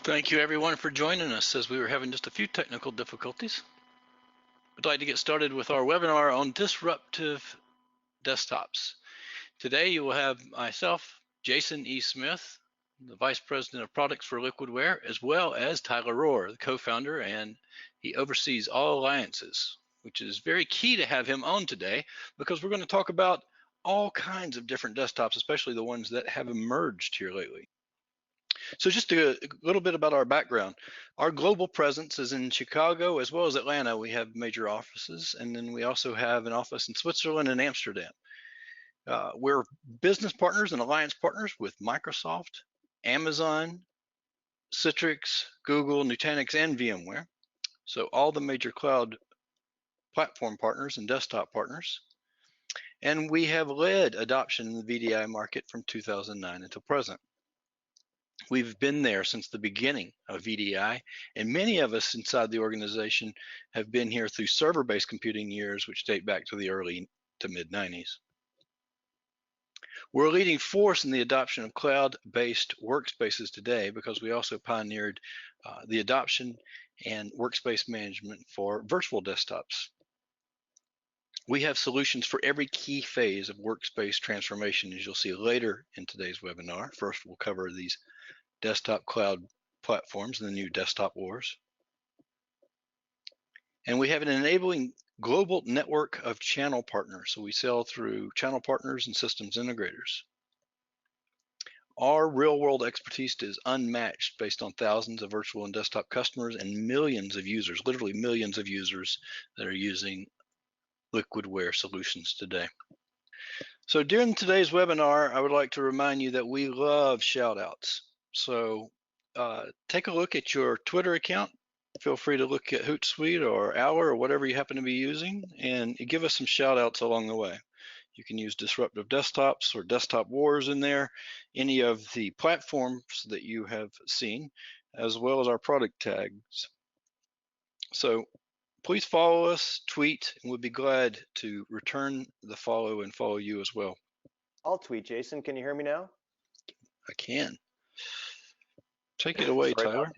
Thank you everyone for joining us as we were having just a few technical difficulties. I'd like to get started with our webinar on disruptive desktops. Today you will have myself, Jason E. Smith, the Vice President of Products for Liquidware, as well as Tyler Rohr, the co-founder, and he oversees all alliances, which is very key to have him on today because we're going to talk about all kinds of different desktops, especially the ones that have emerged here lately. So just a little bit about our background. Our global presence is in Chicago as well as Atlanta. We have major offices, and then we also have an office in Switzerland and Amsterdam. We're business partners and alliance partners with Microsoft, Amazon, Citrix, Google, Nutanix, and VMware. So all the major cloud platform partners and desktop partners. And we have led adoption in the VDI market from 2009 until present. We've been there since the beginning of VDI, and many of us inside the organization have been here through server-based computing years, which date back to the early to mid-90s. We're a leading force in the adoption of cloud-based workspaces today because we also pioneered the adoption and workspace management for virtual desktops. We have solutions for every key phase of workspace transformation, as you'll see later in today's webinar. First, we'll cover these desktop cloud platforms and the new desktop wars. And we have an enabling global network of channel partners. So we sell through channel partners and systems integrators. Our real world expertise is unmatched based on thousands of virtual and desktop customers and millions of users, literally millions of users that are using Liquidware solutions today. So during today's webinar, I would like to remind you that we love shout outs. So take a look at your Twitter account. Feel free to look at Hootsuite or Owl or whatever you happen to be using and give us some shout outs along the way. You can use Disruptive Desktops or Desktop Wars in there, any of the platforms that you have seen, as well as our product tags. So please follow us, tweet, and we'll be glad to return the follow and follow you as well. I'll tweet, Jason. Can you hear me now? I can. Take it away, Tyler.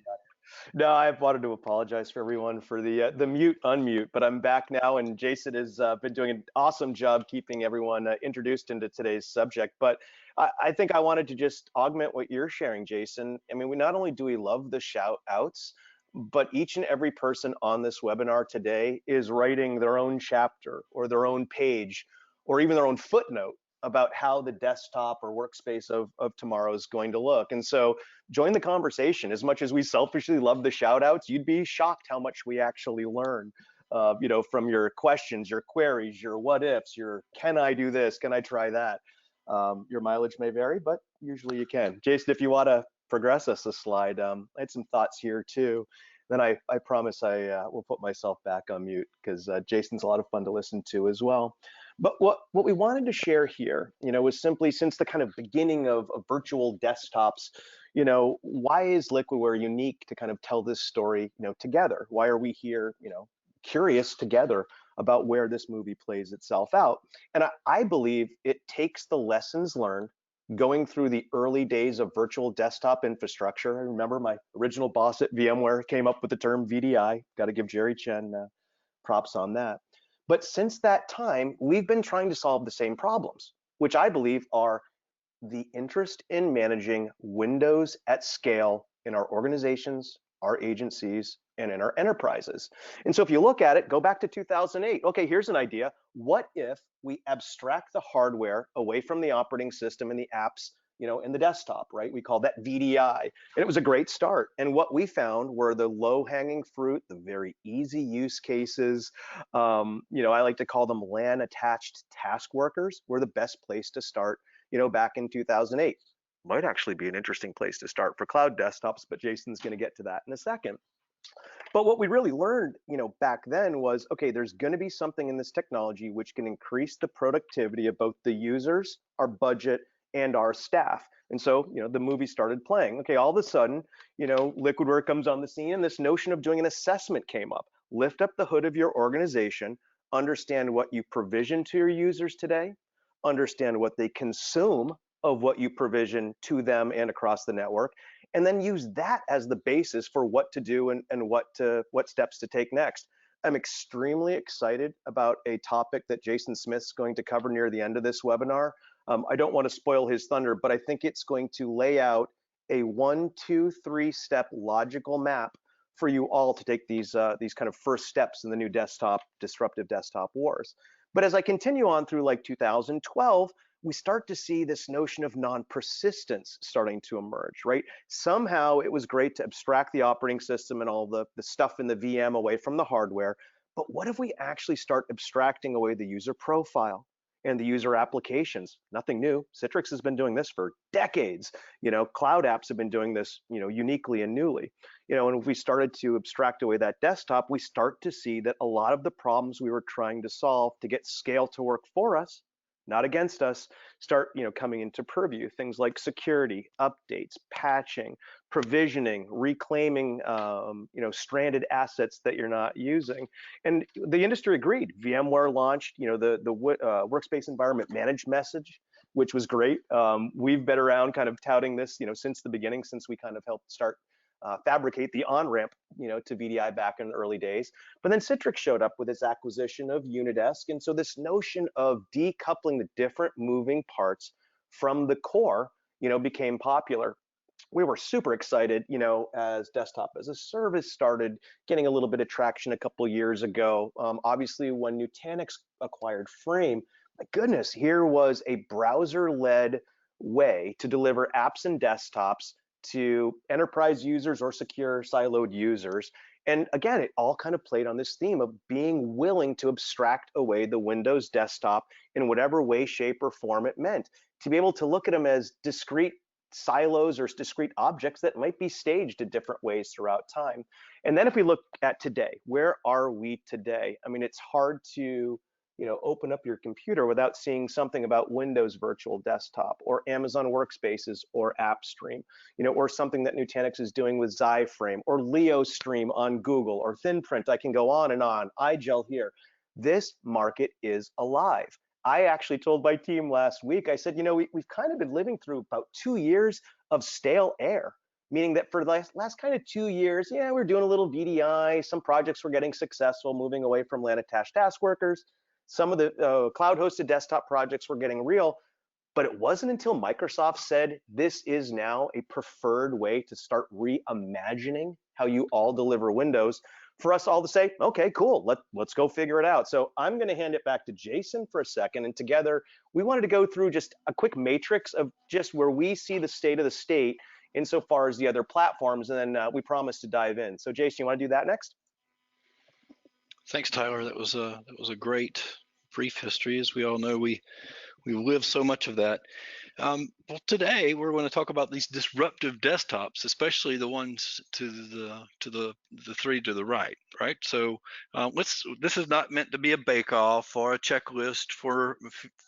No, I wanted to apologize for everyone for the mute unmute, but I'm back now, and Jason has been doing an awesome job keeping everyone introduced into today's subject. But I think I wanted to just augment what you're sharing, Jason. I mean, not only do we love the shout outs, but each and every person on this webinar today is writing their own chapter or their own page or even their own footnote about how the desktop or workspace of tomorrow is going to look. And so join the conversation. As much as we selfishly love the shout outs, you'd be shocked how much we actually learn from your questions, your queries, your what ifs, your can I do this, can I try that? Your mileage may vary, but usually you can. Jason, if you want to progress us a slide, I had some thoughts here too. Then I promise I will put myself back on mute because Jason's a lot of fun to listen to as well. But what we wanted to share here, was simply since the kind of beginning of virtual desktops, why is Liquidware unique to kind of tell this story, together? Why are we here, curious together about where this movie plays itself out? And I believe it takes the lessons learned going through the early days of virtual desktop infrastructure. I remember my original boss at VMware came up with the term VDI. Got to give Jerry Chen props on that. But since that time, we've been trying to solve the same problems, which I believe are the interest in managing Windows at scale in our organizations, our agencies, and in our enterprises. And so if you look at it, go back to 2008. Okay, here's an idea. What if we abstract the hardware away from the operating system and the apps, in the desktop, right? We call that VDI. And it was a great start. And what we found were the low-hanging fruit, the very easy use cases. I like to call them LAN-attached task workers were the best place to start, back in 2008. Might actually be an interesting place to start for cloud desktops, but Jason's going to get to that in a second. But what we really learned, back then was, okay, there's going to be something in this technology which can increase the productivity of both the users, our budget, and our staff. And so, the movie started playing. Okay, all of a sudden, Liquidware comes on the scene, and this notion of doing an assessment came up. Lift up the hood of your organization, understand what you provision to your users today, understand what they consume of what you provision to them and across the network, and then use that as the basis for what to do and what steps to take next. I'm extremely excited about a topic that Jason Smith's going to cover near the end of this webinar. I don't want to spoil his thunder, but I think it's going to lay out a 1, 2, 3-step logical map for you all to take these kind of first steps in the new disruptive desktop wars. But as I continue on through like 2012, we start to see this notion of non-persistence starting to emerge, right? Somehow it was great to abstract the operating system and all the stuff in the VM away from the hardware, but what if we actually start abstracting away the user profile and the user applications? Nothing new. Citrix has been doing this for decades. Cloud apps have been doing this, uniquely and newly. And if we started to abstract away that desktop, we start to see that a lot of the problems we were trying to solve to get scale to work for us, not against us, start coming into purview. Things like security, updates, patching, provisioning, reclaiming stranded assets that you're not using. And the industry agreed. VMware launched the workspace environment managed message, which was great. We've been around kind of touting this since the beginning, since we kind of helped start fabricate the on-ramp to VDI back in the early days. But then Citrix showed up with its acquisition of Unidesk. And so this notion of decoupling the different moving parts from the core became popular. We were super excited, as desktop as a service started getting a little bit of traction a couple years ago. Obviously, when Nutanix acquired Frame, my goodness, here was a browser-led way to deliver apps and desktops to enterprise users or secure siloed users. And again, it all kind of played on this theme of being willing to abstract away the Windows desktop in whatever way, shape, or form it meant, to be able to look at them as discrete silos or discrete objects that might be staged in different ways throughout time. And then if we look at today, where are we today? I mean, it's hard to open up your computer without seeing something about Windows Virtual Desktop or Amazon Workspaces or AppStream, or something that Nutanix is doing with XiFrame or LeoStream on Google or ThinPrint. I can go on and on. iGel here. This market is alive. I actually told my team last week, I said, we've kind of been living through about 2 years of stale air, meaning that for the last kind of 2 years, we're doing a little VDI, some projects were getting successful, moving away from LAN-attached task workers. Some of the cloud-hosted desktop projects were getting real, but it wasn't until Microsoft said this is now a preferred way to start reimagining how you all deliver Windows for us all to say, okay, cool, let's go figure it out. So I'm going to hand it back to Jason for a second, and together we wanted to go through just a quick matrix of just where we see the state of the state insofar as the other platforms, and then we promise to dive in. So Jason, you want to do that next? Thanks, Tyler. That was a great brief history. As we all know, we live so much of that. Well, today we're going to talk about these disruptive desktops, especially the ones to the three to the right. So this is not meant to be a bake-off or a checklist for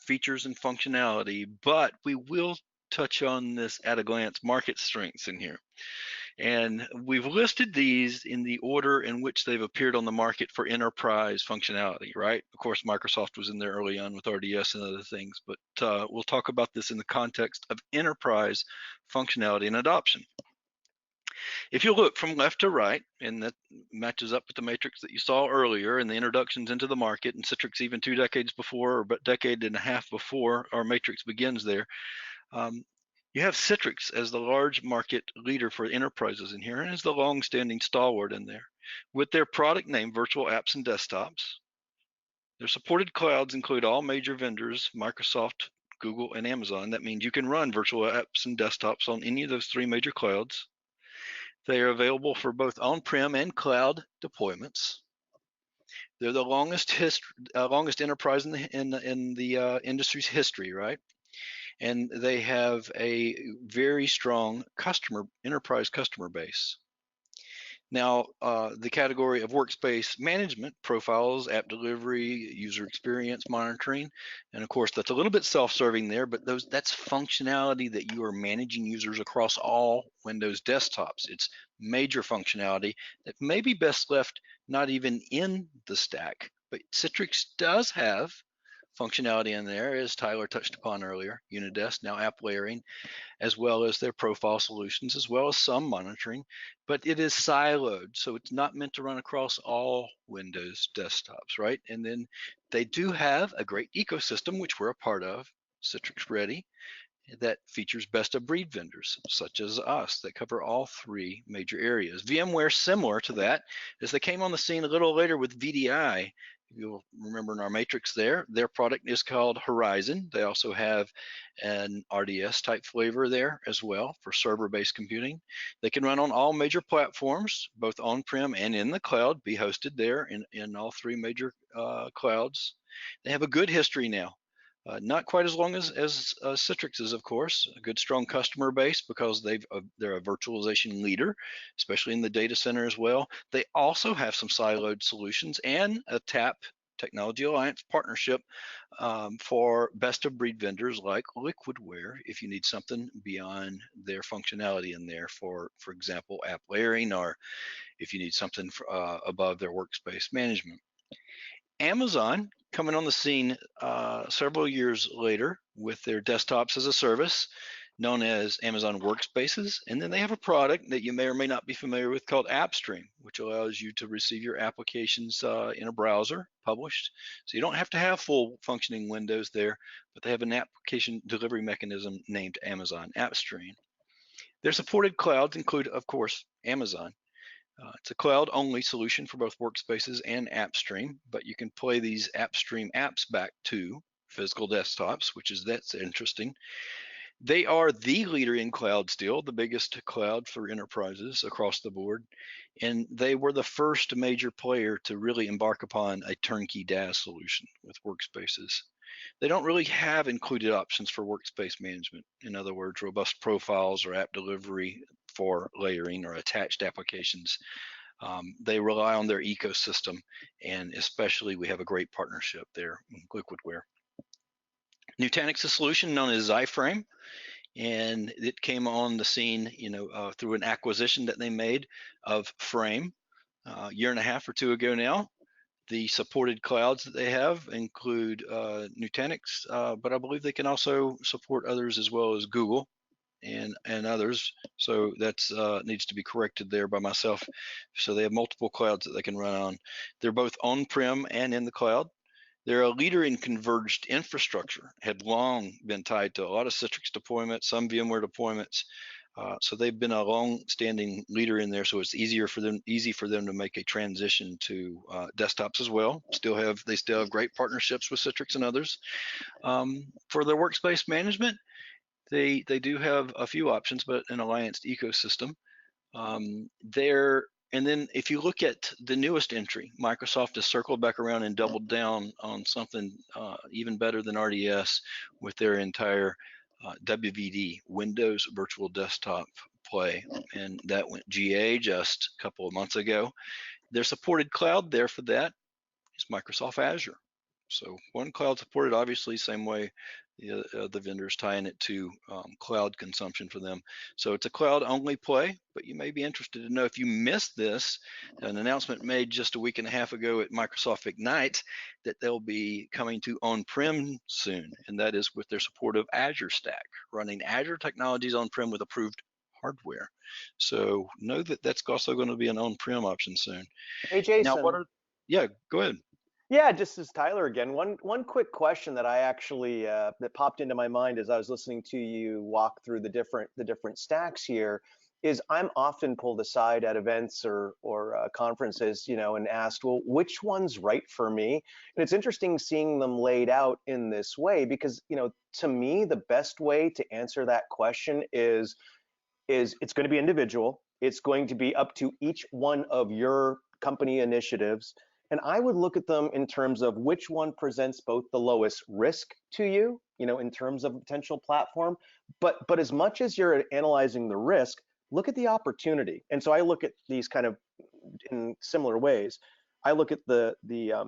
features and functionality, but we will touch on this at a glance market strengths in here. And we've listed these in the order in which they've appeared on the market for enterprise functionality, right? Of course, Microsoft was in there early on with RDS and other things, but we'll talk about this in the context of enterprise functionality and adoption. If you look from left to right, and that matches up with the matrix that you saw earlier and the introductions into the market, and Citrix even 2 decades before, or about a decade and a half before our matrix begins there, you have Citrix as the large market leader for enterprises in here, and as the long-standing stalwart in there, with their product name, Virtual Apps and Desktops. Their supported clouds include all major vendors, Microsoft, Google, and Amazon. That means you can run virtual apps and desktops on any of those 3 major clouds. They are available for both on-prem and cloud deployments. They're the longest enterprise in the industry's history, right? And they have a very strong enterprise customer base. Now, the category of workspace management profiles, app delivery, user experience monitoring, and of course that's a little bit self-serving there, but that's functionality that you are managing users across all Windows desktops. It's major functionality that may be best left not even in the stack, but Citrix does have functionality in there, as Tyler touched upon earlier, Unidesk, now app layering, as well as their profile solutions, as well as some monitoring, but it is siloed. So it's not meant to run across all Windows desktops, right? And then they do have a great ecosystem, which we're a part of, Citrix Ready, that features best of breed vendors such as us that cover all three major areas. VMware, similar to that, as they came on the scene a little later with VDI. You'll remember in our matrix there, their product is called Horizon. They also have an RDS type flavor there as well for server-based computing. They can run on all major platforms, both on-prem and in the cloud, be hosted there in all three major clouds. They have a good history now. Not quite as long as Citrix is, of course, a good strong customer base because they're a virtualization leader, especially in the data center as well. They also have some siloed solutions and a TAP Technology Alliance partnership for best of breed vendors like Liquidware if you need something beyond their functionality in there for example, app layering, or if you need something above their workspace management. Amazon coming on the scene several years later with their desktops as a service known as Amazon Workspaces. And then they have a product that you may or may not be familiar with called AppStream, which allows you to receive your applications in a browser published. So you don't have to have full functioning Windows there, but they have an application delivery mechanism named Amazon AppStream. Their supported clouds include, of course, Amazon. It's a cloud-only solution for both Workspaces and AppStream, but you can play these AppStream apps back to physical desktops, that's interesting. They are the leader in cloud still, the biggest cloud for enterprises across the board, and they were the first major player to really embark upon a turnkey DaaS solution with Workspaces. They don't really have included options for workspace management. In other words, robust profiles or app delivery for layering or attached applications. They rely on their ecosystem, and especially we have a great partnership there with Liquidware. Nutanix, a solution known as Zyframe, and it came on the scene, through an acquisition that they made of Frame a year and a half or two ago now. The supported clouds that they have include Nutanix, but I believe they can also support others as well as Google and others. So that's needs to be corrected there by myself. So they have multiple clouds that they can run on. They're both on-prem and in the cloud. They're a leader in converged infrastructure, had long been tied to a lot of Citrix deployments, some VMware deployments. So they've been a long-standing leader in there, so it's easy for them to make a transition to desktops as well. They still have great partnerships with Citrix and others. For their workspace management, they do have a few options, but an alliance ecosystem. And then if you look at the newest entry, Microsoft has circled back around and doubled down on something even better than RDS with their entire WVD, Windows Virtual Desktop play, and that went GA just a couple of months ago. Their supported cloud there for that is Microsoft Azure. So one cloud supported, obviously, same way the vendors tying it to cloud consumption for them. So it's a cloud only play, but you may be interested to know if you missed this, an announcement made just a week and a half ago at Microsoft Ignite that they'll be coming to on-prem soon, and that is with their support of Azure Stack, running Azure technologies on-prem with approved hardware. So know that that's also going to be an on-prem option soon. Hey, Now, Jason. yeah, go ahead. Yeah, just as Tyler again. One quick question that I actually that popped into my mind as I was listening to you walk through the different stacks here is I'm often pulled aside at events or conferences, and asked, well, which one's right for me? And it's interesting seeing them laid out in this way because, to me, the best way to answer that question is it's going to be individual. It's going to be up to each one of your company initiatives. And I would look at them in terms of which one presents both the lowest risk to you, in terms of potential platform. But as much as you're analyzing the risk, look at the opportunity. And so I look at these kind of in similar ways. I look at the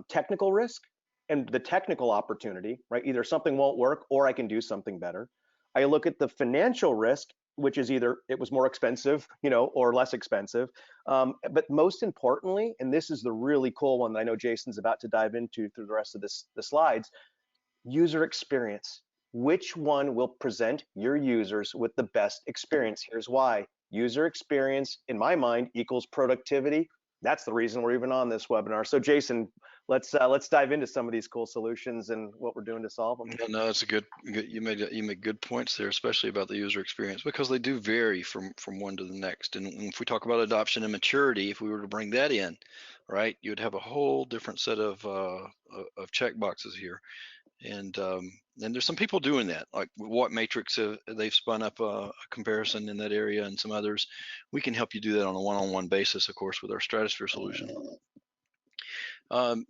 technical risk and the technical opportunity, right? Either something won't work or I can do something better. I look at the financial risk, which is either it was more expensive, or less expensive. But most importantly, and this is the really cool one that I know Jason's about to dive into through the rest of the slides, user experience. Which one will present your users with the best experience? Here's why. User experience, in my mind, equals productivity. That's the reason we're even on this webinar. So Jason, let's dive into some of these cool solutions and what we're doing to solve them. No, it's a good you make good points there, especially about the user experience, because they do vary from one to the next. And if we talk about adoption and maturity, if we were to bring that in, right, you'd have a whole different set of check boxes here. And there's some people doing that, like What Matrix, they've spun up a comparison in that area, and some others. We can help you do that on a one-on-one basis, of course, with our Stratosphere solution.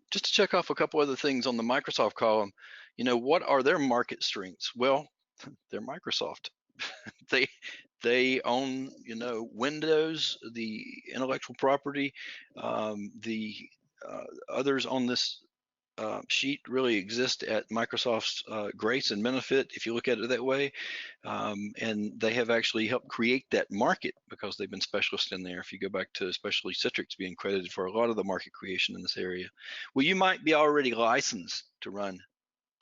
Just to check off a couple other things on the Microsoft column, what are their market strengths? Well, they're Microsoft. they own, Windows, the intellectual property. The others on this sheet really exist at Microsoft's grace and benefit, if you look at it that way. And they have actually helped create that market because they've been specialists in there. If you go back to especially Citrix being credited for a lot of the market creation in this area. Well, you might be already licensed to run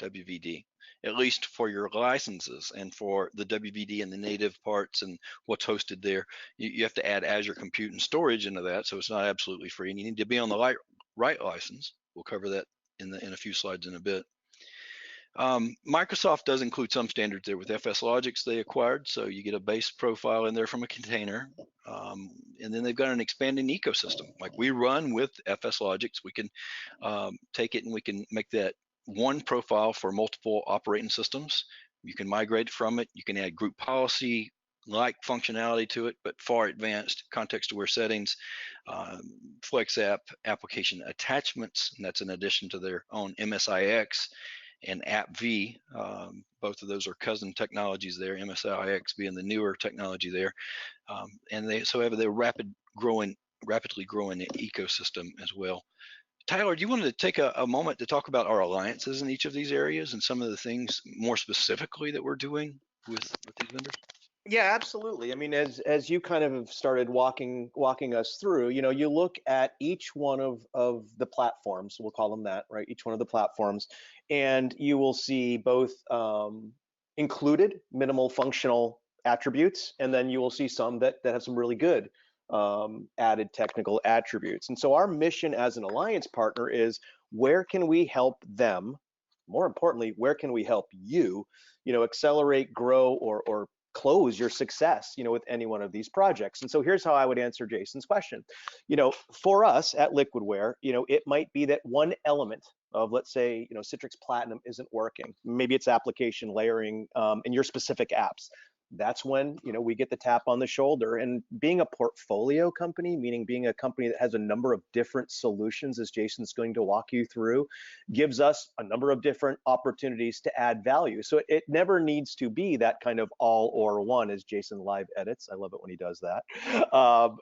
WVD, at least for your licenses, and for the WVD and the native parts and what's hosted there. You have to add Azure Compute and Storage into that, so it's not absolutely free, and you need to be on the right license. We'll cover that in a few slides in a bit. Microsoft does include some standards there with FS Logics they acquired, so you get a base profile in there from a container, and then they've got an expanding ecosystem. Like we run with FS Logics, we can take it and we can make that one profile for multiple operating systems. You can migrate from it, you can add group policy like functionality to it, but far advanced context-aware settings, Flex App application attachments, and that's in addition to their own MSIX and AppV. Both of those are cousin technologies there, MSIX being the newer technology there. And they so have their rapidly growing ecosystem as well. Tyler, do you want to take a moment to talk about our alliances in each of these areas and some of the things more specifically that we're doing with these vendors? Yeah, absolutely. I mean, as you kind of have started walking us through, you look at each one of the platforms, we'll call them that, right? Each one of the platforms, and you will see both included minimal functional attributes, and then you will see some that have some really good added technical attributes. And so our mission as an alliance partner is, where can we help them? More importantly, where can we help you, accelerate, grow, or close your success, with any one of these projects? And so here's how I would answer Jason's question. For us at Liquidware, it might be that one element of, let's say, Citrix Platinum isn't working. Maybe it's application layering in your specific apps. That's when we get the tap on the shoulder. And being a portfolio company, meaning being a company that has a number of different solutions, as Jason's going to walk you through, gives us a number of different opportunities to add value. So it never needs to be that kind of all or one, as Jason live edits. I love it when he does that.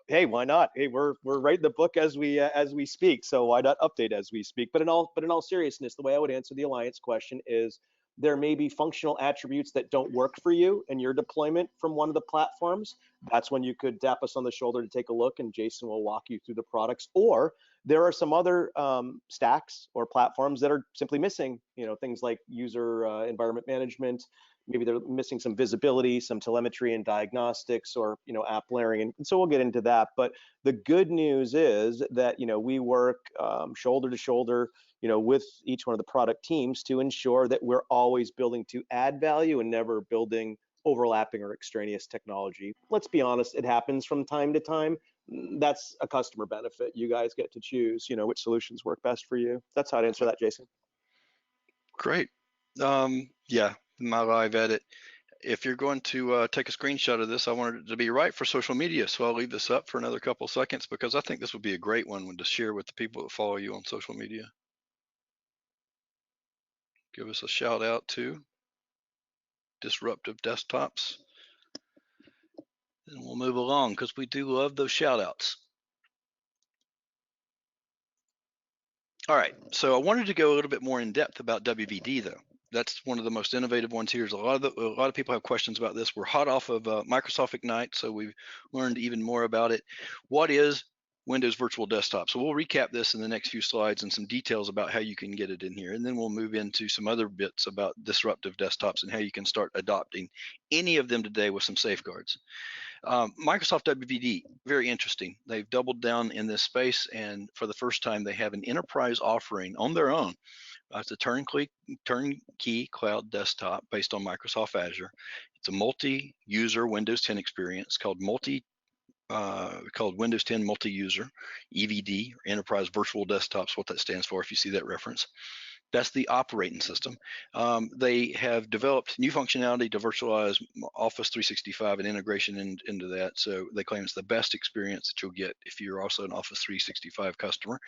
Hey, why not? Hey, we're writing the book as we speak, so why not update as we speak? But in all seriousness, the way I would answer the alliance question is, there may be functional attributes that don't work for you in your deployment from one of the platforms. That's when you could tap us on the shoulder to take a look, and Jason will walk you through the products. Or there are some other stacks or platforms that are simply missing, things like user environment management. Maybe they're missing some visibility, some telemetry and diagnostics, or app layering. And so we'll get into that. But the good news is that we work shoulder to shoulder with each one of the product teams to ensure that we're always building to add value and never building overlapping or extraneous technology. Let's be honest, it happens from time to time. That's a customer benefit. You guys get to choose, which solutions work best for you. That's how I'd answer that, Jason. Great. Yeah, my live edit. If you're going to take a screenshot of this, I want it to be right for social media. So I'll leave this up for another couple seconds, because I think this would be a great one to share with the people that follow you on social media. Give us a shout out to Disruptive Desktops, and we'll move along, because we do love those shout outs. All right, so I wanted to go a little bit more in depth about WVD, though. That's one of the most innovative ones here. A lot of people have questions about this. We're hot off of Microsoft Ignite, so we've learned even more about it. What is Windows Virtual Desktop. So we'll recap this in the next few slides and some details about how you can get it in here. And then we'll move into some other bits about disruptive desktops and how you can start adopting any of them today with some safeguards. Microsoft WVD, very interesting. They've doubled down in this space, and for the first time, they have an enterprise offering on their own. It's a turnkey cloud desktop based on Microsoft Azure. It's a multi-user Windows 10 experience called Windows 10 Multi-User, EVD, or Enterprise Virtual Desktops, what that stands for if you see that reference. That's the operating system. They have developed new functionality to virtualize Office 365 and integration into that. So they claim it's the best experience that you'll get if you're also an Office 365 customer,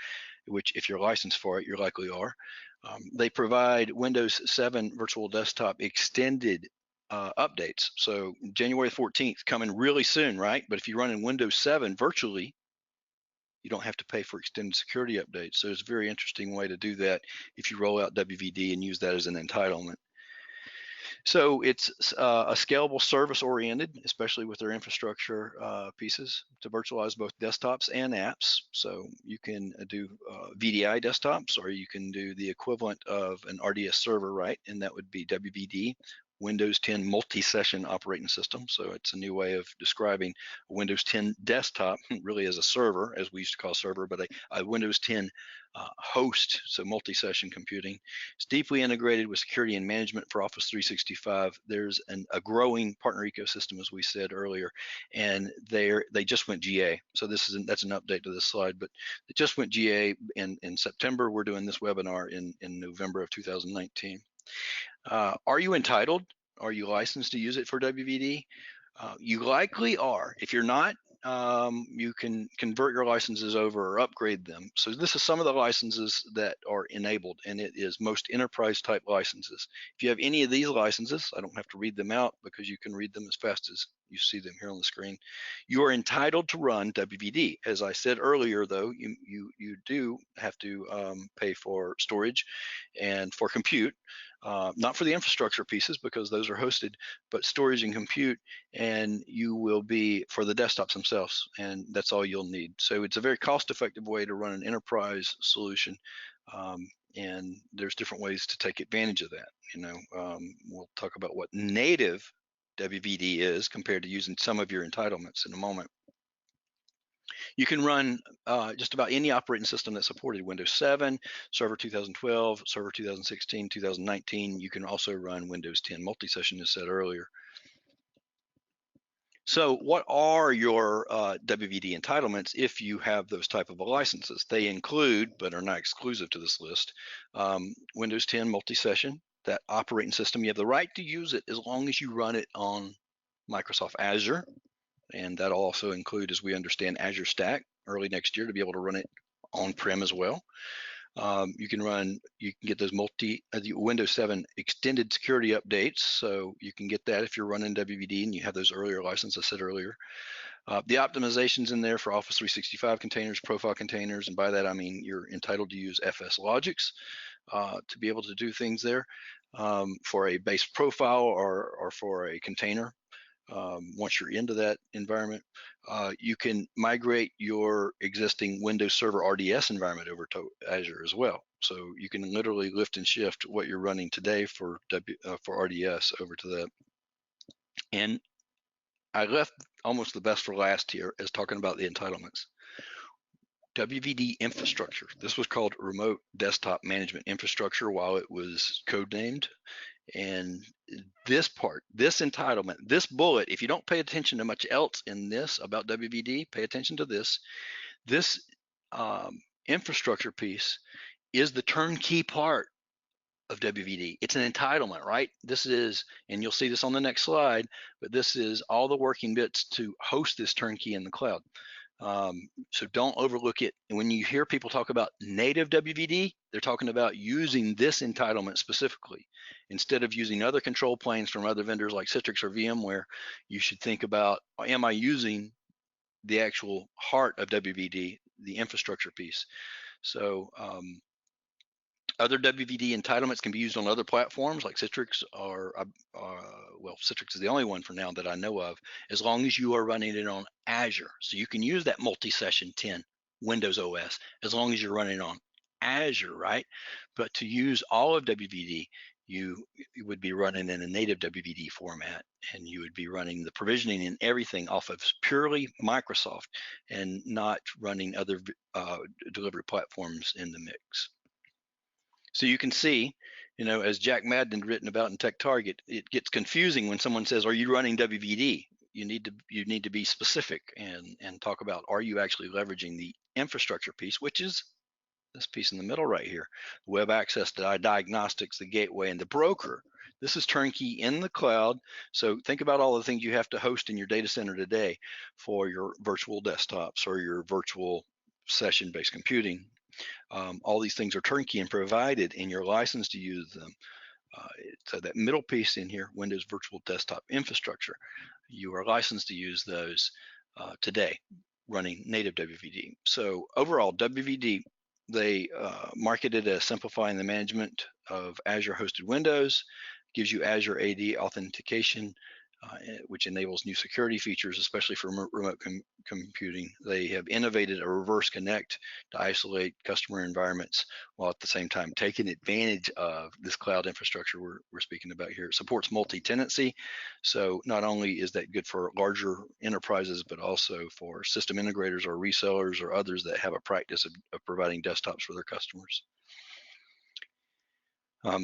which if you're licensed for it, you likely are. They provide Windows 7 Virtual Desktop extended updates. So January 14th coming really soon, right? But if you run in Windows 7 virtually, you don't have to pay for extended security updates. So it's a very interesting way to do that if you roll out WVD and use that as an entitlement. So it's a scalable service oriented, especially with their infrastructure pieces to virtualize both desktops and apps. So you can do VDI desktops, or you can do the equivalent of an RDS server, right? And that would be WVD, Windows 10 multi-session operating system. So it's a new way of describing a Windows 10 desktop, really as a server, as we used to call server, but a Windows 10 host, so multi-session computing. It's deeply integrated with security and management for Office 365. There's a growing partner ecosystem, as we said earlier, and they just went GA. So that's an update to this slide, but it just went GA in September. We're doing this webinar in November of 2019. Are you entitled? Are you licensed to use it for WVD? You likely are. If you're not, you can convert your licenses over or upgrade them. So this is some of the licenses that are enabled, and it is most enterprise type licenses. If you have any of these licenses, I don't have to read them out because you can read them as fast as you see them here on the screen. You are entitled to run WVD. As I said earlier, though, you do have to pay for storage and for compute. Not for the infrastructure pieces because those are hosted, but storage and compute, and you will be for the desktops themselves, and that's all you'll need. So it's a very cost-effective way to run an enterprise solution, and there's different ways to take advantage of that. We'll talk about what native WVD is compared to using some of your entitlements in a moment. You can run just about any operating system that supported Windows 7, Server 2012, Server 2016, 2019. You can also run Windows 10 multi-session, as said earlier. So what are your WVD entitlements if you have those type of licenses? They include, but are not exclusive to this list, Windows 10 multi-session, that operating system. You have the right to use it as long as you run it on Microsoft Azure. And that'll also include, as we understand, Azure Stack early next year to be able to run it on-prem as well. You can get those Windows 7 extended security updates, so you can get that if you're running WVD and you have those earlier licenses I said earlier. The optimizations in there for Office 365 containers, profile containers, and by that I mean you're entitled to use FS logics to be able to do things there for a base profile or for a container. Once you're into that environment, you can migrate your existing Windows Server RDS environment over to Azure as well. So you can literally lift and shift what you're running today for RDS over to that. And I left almost the best for last here as talking about the entitlements. WVD infrastructure. This was called Remote Desktop Management Infrastructure while it was codenamed. And this part, this entitlement, this bullet, if you don't pay attention to much else in this about WVD, pay attention to this. This infrastructure piece is the turnkey part of WVD. It's an entitlement, right? This is, and you'll see this on the next slide, but this is all the working bits to host this turnkey in the cloud. So don't overlook it. And when you hear people talk about native WVD, they're talking about using this entitlement specifically. Instead of using other control planes from other vendors like Citrix or VMware, you should think about, am I using the actual heart of WVD, the infrastructure piece? So other WVD entitlements can be used on other platforms like Citrix or, well, Citrix is the only one for now that I know of, as long as you are running it on Azure. So you can use that multi-session 10 Windows OS, as long as you're running on Azure, right? But to use all of WVD, you would be running in a native WVD format, and you would be running the provisioning and everything off of purely Microsoft and not running other delivery platforms in the mix. So you can see, as Jack Madden had written about in Tech Target, it gets confusing when someone says, "Are you running WVD?" You need to be specific and talk about, are you actually leveraging the infrastructure piece, which is this piece in the middle right here, the web access, the diagnostics, the gateway, and the broker. This is turnkey in the cloud. So think about all the things you have to host in your data center today for your virtual desktops or your virtual session-based computing. All these things are turnkey and provided, and you're licensed to use them. So that middle piece in here, Windows Virtual Desktop Infrastructure, you are licensed to use those today, running native WVD. So overall, WVD, they marketed as simplifying the management of Azure hosted Windows, gives you Azure AD authentication, which enables new security features, especially for remote computing. They have innovated a reverse connect to isolate customer environments while at the same time taking advantage of this cloud infrastructure we're speaking about here. It supports multi-tenancy. So not only is that good for larger enterprises, but also for system integrators or resellers or others that have a practice of providing desktops for their customers. All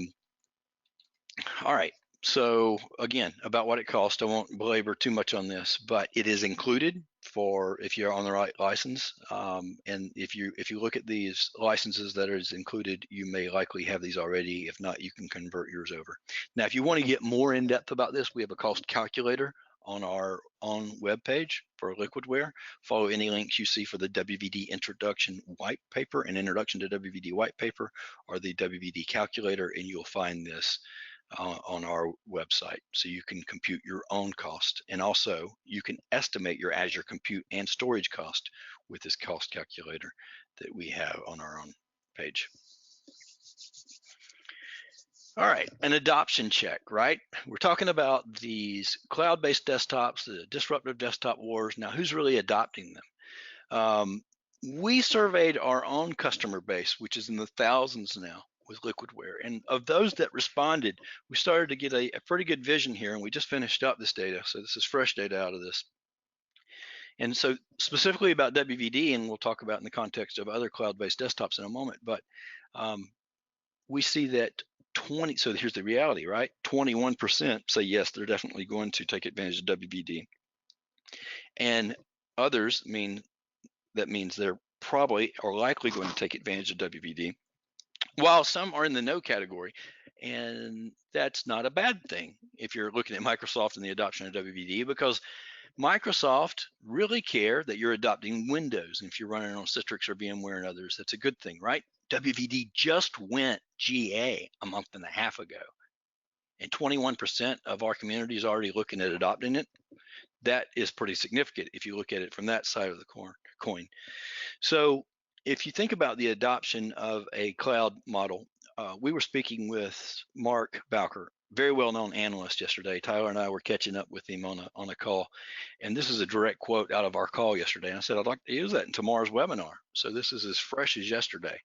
right. So again, about what it costs, I won't belabor too much on this, but it is included for if you're on the right license. And if you look at these licenses that is included, you may likely have these already. If not, you can convert yours over. Now, if you want to get more in depth about this, we have a cost calculator on our own webpage for Liquidware. Follow any links you see for the WVD introduction white paper and introduction to WVD white paper or the WVD calculator, and you'll find this on our website, so you can compute your own cost, and also you can estimate your Azure compute and storage cost with this cost calculator that we have on our own page. All right, an adoption check, right? We're talking about these cloud-based desktops, the disruptive desktop wars. Now, who's really adopting them? We surveyed our own customer base, which is in the thousands now, with Liquidware. And of those that responded, we started to get a pretty good vision here, and we just finished up this data. So this is fresh data out of this. And so specifically about WVD, and we'll talk about in the context of other cloud-based desktops in a moment, but we see that so here's the reality, right? 21% say yes, they're definitely going to take advantage of WVD. And others that means they're probably or likely going to take advantage of WVD, while some are in the no category. And that's not a bad thing if you're looking at Microsoft and the adoption of WVD, because Microsoft really care that you're adopting Windows. And if you're running on Citrix or VMware and others, that's a good thing, right? WVD just went GA a month and a half ago, and 21% of our community is already looking at adopting it. That is pretty significant if you look at it from that side of the coin. So if you think about the adoption of a cloud model, we were speaking with Mark Bowker, very well-known analyst yesterday. Tyler and I were catching up with him on a call, and this is a direct quote out of our call yesterday. And I said, I'd like to use that in tomorrow's webinar. So this is as fresh as yesterday.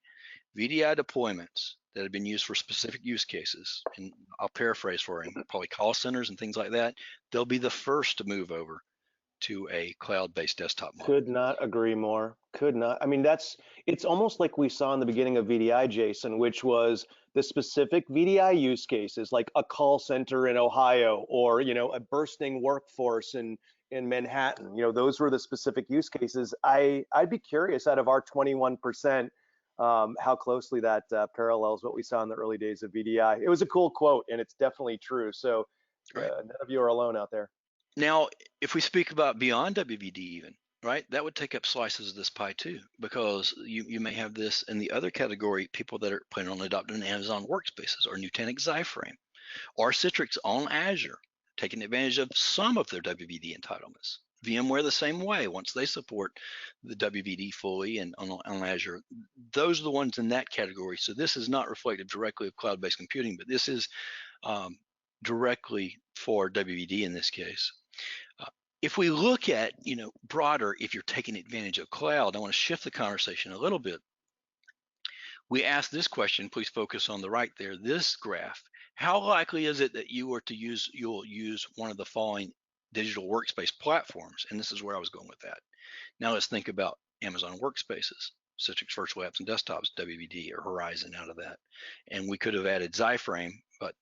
VDI deployments that have been used for specific use cases, and I'll paraphrase for him, probably call centers and things like that, they'll be the first to move over to a cloud-based desktop model. Could not agree more. Could not. I mean, it's almost like we saw in the beginning of VDI, Jason, which was the specific VDI use cases, like a call center in Ohio, or a bursting workforce in Manhattan. Those were the specific use cases. I'd be curious, out of our 21%, how closely that parallels what we saw in the early days of VDI. It was a cool quote, and it's definitely true. So Right. None of you are alone out there. Now, if we speak about beyond WVD even, right, that would take up slices of this pie too, because you may have this in the other category, people that are planning on adopting Amazon workspaces or Nutanix Zyframe or Citrix on Azure, taking advantage of some of their WVD entitlements. VMware the same way, once they support the WVD fully and on Azure. Those are the ones in that category. So this is not reflective directly of cloud-based computing, but this is directly for WVD in this case. If we look at, broader, if you're taking advantage of cloud, I want to shift the conversation a little bit. We ask this question, please focus on the right there, this graph. How likely is it that you'll use one of the following digital workspace platforms? And this is where I was going with that. Now let's think about Amazon Workspaces, Citrix Virtual Apps and Desktops, WVD or Horizon out of that. And we could have added Zyframe, but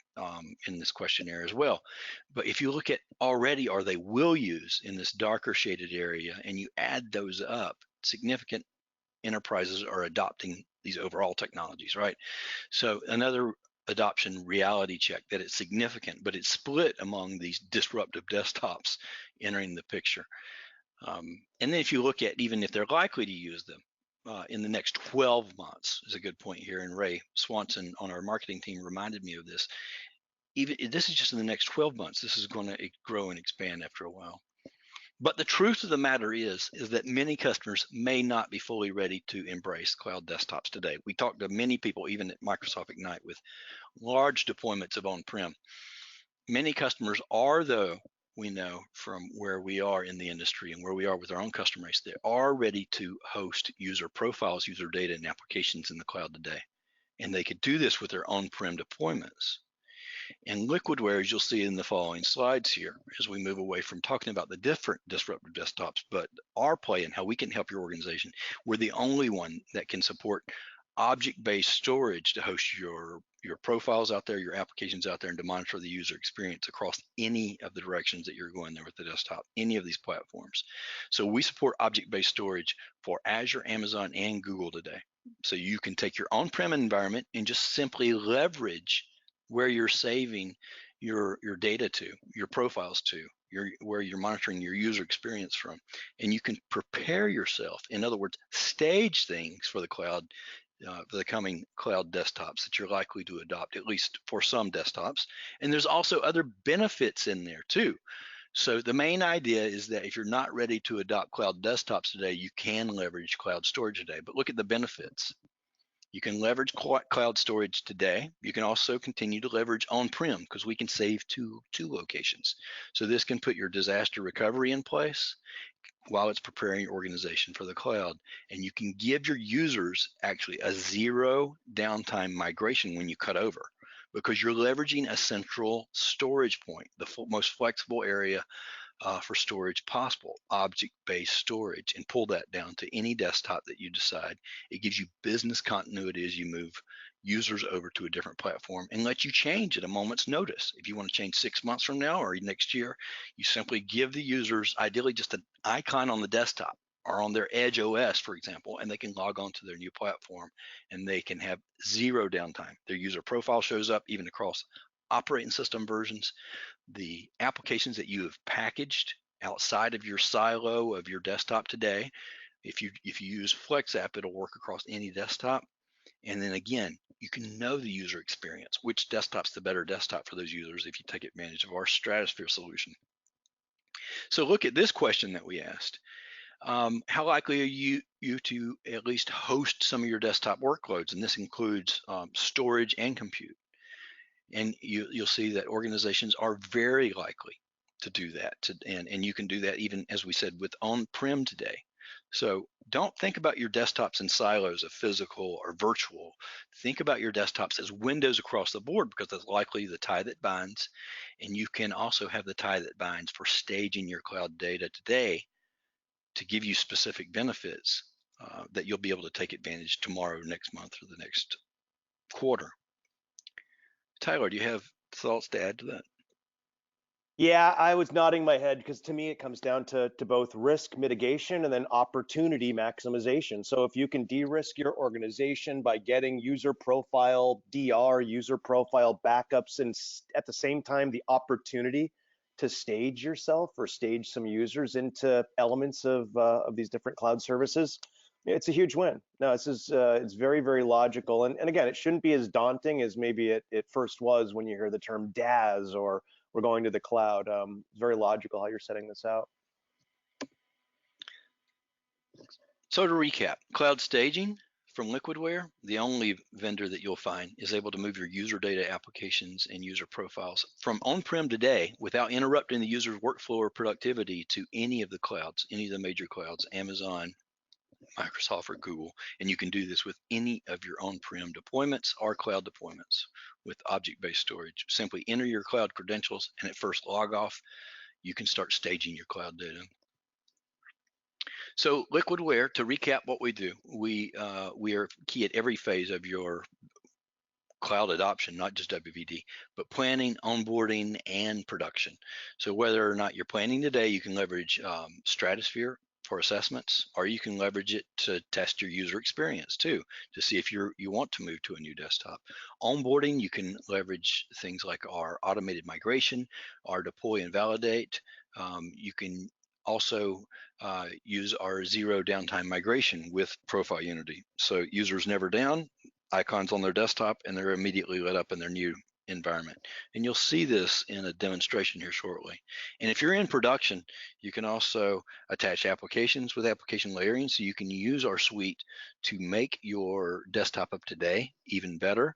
in this questionnaire as well. But if you look at already, or they will use in this darker shaded area, and you add those up, significant enterprises are adopting these overall technologies, right? So another adoption reality check that it's significant, but it's split among these disruptive desktops entering the picture. And then if you look at even if they're likely to use them in the next 12 months is a good point here. And Ray Swanson on our marketing team reminded me of this. Even this is just in the next 12 months. This is going to grow and expand after a while. But the truth of the matter is that many customers may not be fully ready to embrace cloud desktops today. We talked to many people, even at Microsoft Ignite, with large deployments of on-prem. Many customers are, though, we know from where we are in the industry and where we are with our own customer base, they are ready to host user profiles, user data, and applications in the cloud today. And they could do this with their on-prem deployments. And Liquidware, as you'll see in the following slides here, as we move away from talking about the different disruptive desktops, but our play and how we can help your organization, we're the only one that can support object-based storage to host your profiles out there, your applications out there, and to monitor the user experience across any of the directions that you're going there with the desktop, any of these platforms. So we support object-based storage for Azure, Amazon, and Google today. So you can take your on-prem environment and just simply leverage where you're saving your data to, your profiles to, where you're monitoring your user experience from, and you can prepare yourself. In other words, stage things for the cloud, for the coming cloud desktops that you're likely to adopt, at least for some desktops. And there's also other benefits in there too. So the main idea is that if you're not ready to adopt cloud desktops today, you can leverage cloud storage today. But look at the benefits. You can leverage cloud storage today. You can also continue to leverage on-prem because we can save two locations. So this can put your disaster recovery in place while it's preparing your organization for the cloud. And you can give your users actually a zero downtime migration when you cut over, because you're leveraging a central storage point, the most flexible area for storage possible, object-based storage, and pull that down to any desktop that you decide. It gives you business continuity as you move users over to a different platform and let you change at a moment's notice. If you want to change 6 months from now or next year, you simply give the users ideally just an icon on the desktop or on their Edge OS, for example, and they can log on to their new platform and they can have zero downtime. Their user profile shows up even across operating system versions. The applications that you have packaged outside of your silo of your desktop today, if you use FlexApp, it'll work across any desktop. And then again, you can know the user experience, which desktop's the better desktop for those users if you take advantage of our Stratosphere solution. So look at this question that we asked. How likely are you to at least host some of your desktop workloads? And this includes storage and compute. And you'll see that organizations are very likely to do that. And you can do that even, as we said, with on-prem today. So don't think about your desktops in silos of physical or virtual. Think about your desktops as windows across the board, because that's likely the tie that binds. And you can also have the tie that binds for staging your cloud data today to give you specific benefits that you'll be able to take advantage tomorrow, next month, or the next quarter. Tyler, do you have thoughts to add to that? Yeah, I was nodding my head because to me it comes down to both risk mitigation and then opportunity maximization. So if you can de-risk your organization by getting user profile DR, user profile backups, and at the same time the opportunity to stage yourself or stage some users into elements of these different cloud services, it's a huge win. No, this is it's very, very logical. And again, it shouldn't be as daunting as maybe it first was when you hear the term DaaS or we're going to the cloud. It's very logical how you're setting this out. So to recap, cloud staging from Liquidware, the only vendor that you'll find is able to move your user data applications and user profiles from on-prem today without interrupting the user's workflow or productivity to any of the clouds, any of the major clouds, Amazon, Microsoft, or Google. And you can do this with any of your on-prem deployments or cloud deployments with object-based storage. Simply enter your cloud credentials and at first log off, you can start staging your cloud data. So Liquidware, to recap what we do, we are key at every phase of your cloud adoption, not just WVD, but planning, onboarding, and production. So whether or not you're planning today, you can leverage Stratosphere for assessments, or you can leverage it to test your user experience too, to see if you want to move to a new desktop. Onboarding, you can leverage things like our automated migration, our deploy and validate. You can also use our zero downtime migration with Profile Unity. So users never down, icons on their desktop, and they're immediately lit up in their new environment. And you'll see this in a demonstration here shortly. And if you're in production, you can also attach applications with application layering, so you can use our suite to make your desktop of today even better,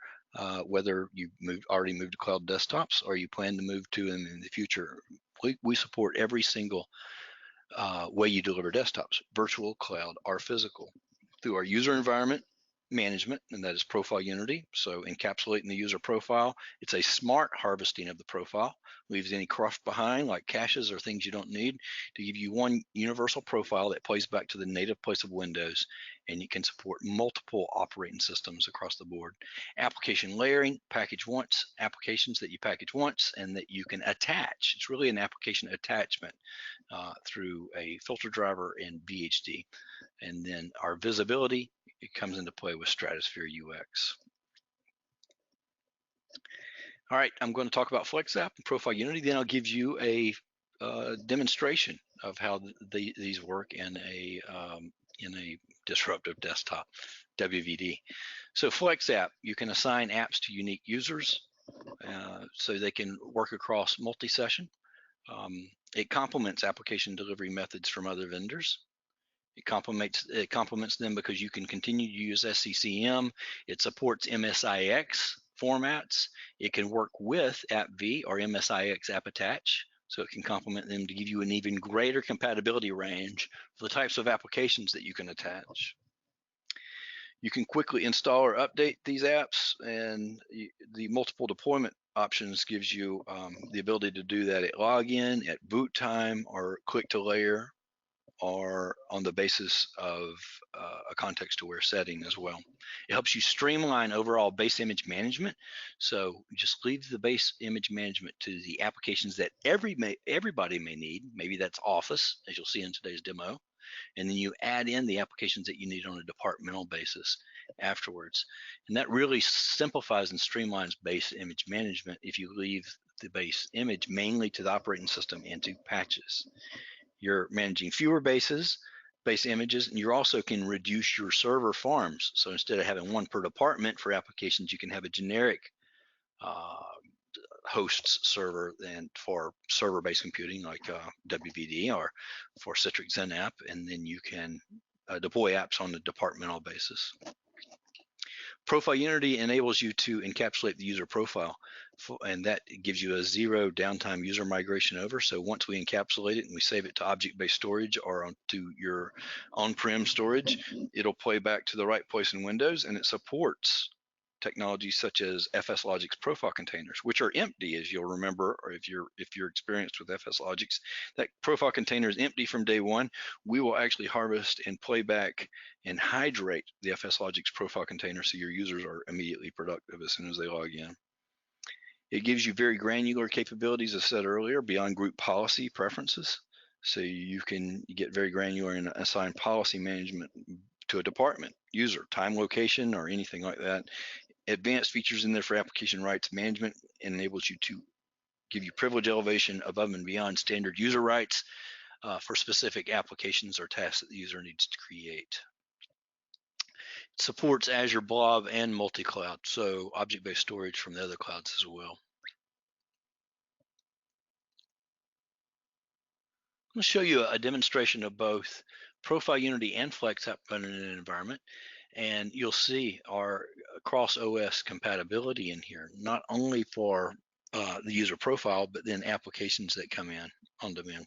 whether you already moved to cloud desktops or you plan to move to them in the future. We support every single way you deliver desktops, virtual, cloud, or physical, through our user environment management, and that is Profile Unity. So encapsulating the user profile, it's a smart harvesting of the profile, leaves any cruft behind like caches or things you don't need, to give you one universal profile that plays back to the native place of Windows, and you can support multiple operating systems across the board. Application layering, package once, applications that you package once and that you can attach. It's really an application attachment through a filter driver and VHD. And then our visibility, it comes into play with Stratosphere UX. All right, I'm going to talk about FlexApp and Profile Unity. Then I'll give you a demonstration of how these work in a disruptive desktop, WVD. So FlexApp, you can assign apps to unique users so they can work across multi-session. It complements application delivery methods from other vendors. It complements them because you can continue to use SCCM. It supports MSIX formats. It can work with AppV or MSIX app attach, so it can complement them to give you an even greater compatibility range for the types of applications that you can attach. You can quickly install or update these apps, and the multiple deployment options gives you the ability to do that at login, at boot time, or click to layer, or on the basis of a context-aware setting as well. It helps you streamline overall base image management. So just leave the base image management to the applications that everybody may need. Maybe that's Office, as you'll see in today's demo. And then you add in the applications that you need on a departmental basis afterwards. And that really simplifies and streamlines base image management if you leave the base image mainly to the operating system and to patches. You're managing fewer base images, and you also can reduce your server farms. So instead of having one per department for applications, you can have a generic hosts server and for server-based computing like WVD, or for Citrix XenApp, and then you can deploy apps on a departmental basis. Profile Unity enables you to encapsulate the user profile, and that gives you a zero downtime user migration over. So once we encapsulate it and we save it to object-based storage or onto your on-prem storage, it'll play back to the right place in Windows, and it supports technologies such as FSLogix profile containers, which are empty, as you'll remember, or if you're experienced with FSLogix, that profile container is empty from day one. We will actually harvest and play back and hydrate the FSLogix profile container so your users are immediately productive as soon as they log in. It gives you very granular capabilities, as I said earlier, beyond group policy preferences. So you can get very granular and assign policy management to a department, user, time, location, or anything like that. Advanced features in there for application rights management enables you to give you privilege elevation above and beyond standard user rights for specific applications or tasks that the user needs to create. It supports Azure Blob and multi-cloud, so object-based storage from the other clouds as well. I'll show you a demonstration of both Profile Unity and FlexApp running in an environment. And you'll see our cross OS compatibility in here, not only for the user profile, but then applications that come in on demand.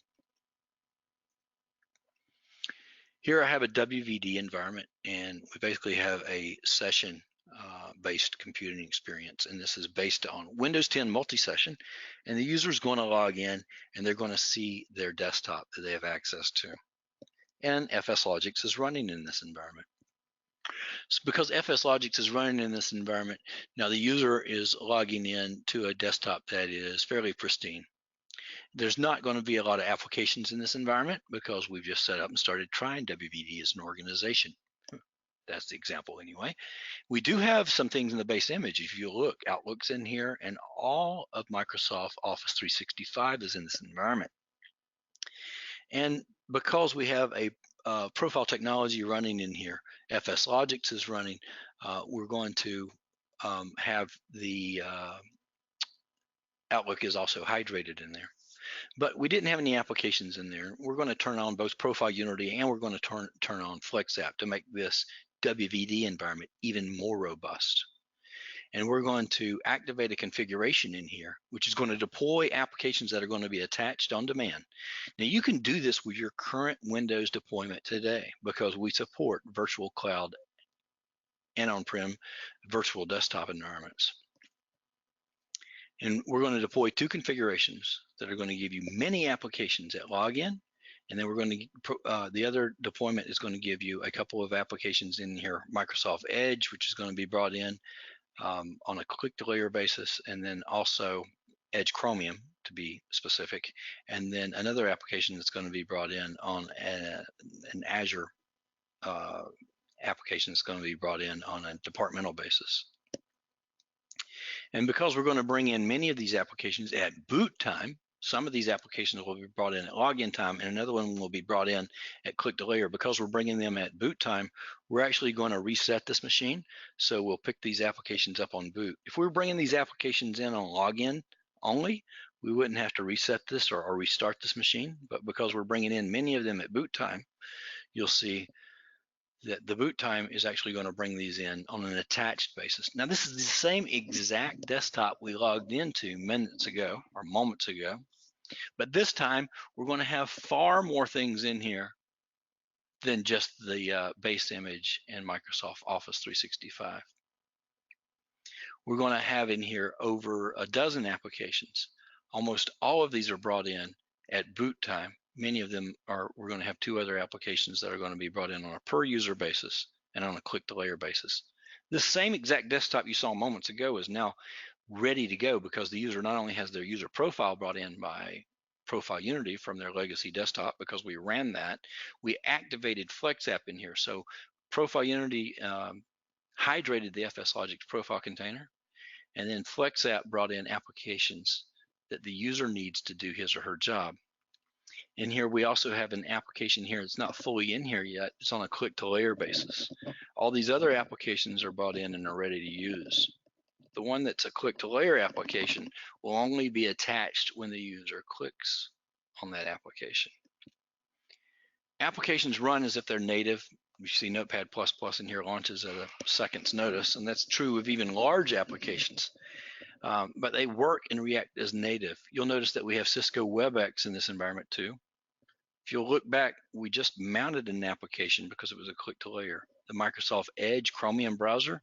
Here I have a WVD environment, and we basically have a session based computing experience, and this is based on Windows 10 multi-session, and the user is going to log in and they're going to see their desktop that they have access to, and FSLogix is running in this environment. So because FSLogix is running in this environment, now the user is logging in to a desktop that is fairly pristine. There's not going to be a lot of applications in this environment because we've just set up and started trying WVD as an organization. That's the example anyway. We do have some things in the base image. If you look, Outlook's in here, and all of Microsoft Office 365 is in this environment. And because we have a profile technology running in here, FSLogix is running, we're going to have the Outlook is also hydrated in there. But we didn't have any applications in there. We're going to turn on both Profile Unity and we're going to turn on FlexApp to make this WVD environment even more robust. And we're going to activate a configuration in here, which is going to deploy applications that are going to be attached on demand. Now you can do this with your current Windows deployment today because we support virtual cloud and on-prem virtual desktop environments. And we're going to deploy two configurations that are going to give you many applications at login. And then we're going to, the other deployment is going to give you a couple of applications in here, Microsoft Edge, which is going to be brought in on a click-to-layer basis, and then also Edge Chromium to be specific. And then another application that's going to be brought in on an Azure application that's going to be brought in on a departmental basis. And because we're going to bring in many of these applications at boot time, some of these applications will be brought in at login time, and another one will be brought in at click to layer. Because we're bringing them at boot time, we're actually going to reset this machine. So we'll pick these applications up on boot. If we were bringing these applications in on login only, we wouldn't have to reset this or restart this machine. But because we're bringing in many of them at boot time, you'll see that the boot time is actually going to bring these in on an attached basis. Now, this is the same exact desktop we logged into minutes ago or moments ago, but this time we're going to have far more things in here than just the base image in Microsoft Office 365. We're going to have in here over a dozen applications. Almost all of these are brought in at boot time. Many of them are, we're going to have two other applications that are going to be brought in on a per user basis and on a click to layer basis. This same exact desktop you saw moments ago is now ready to go because the user not only has their user profile brought in by Profile Unity from their legacy desktop, because we ran that, we activated FlexApp in here. So Profile Unity hydrated the FSLogix profile container, and then FlexApp brought in applications that the user needs to do his or her job. In here, we also have an application here. It's not fully in here yet. It's on a click to layer basis. All these other applications are brought in and are ready to use. The one that's a click to layer application will only be attached when the user clicks on that application. Applications run as if they're native. You see Notepad++ in here launches at a second's notice, and that's true of even large applications. But they work and react as native. You'll notice that we have Cisco WebEx in this environment too. If you'll look back, we just mounted an application because it was a click to layer. The Microsoft Edge Chromium browser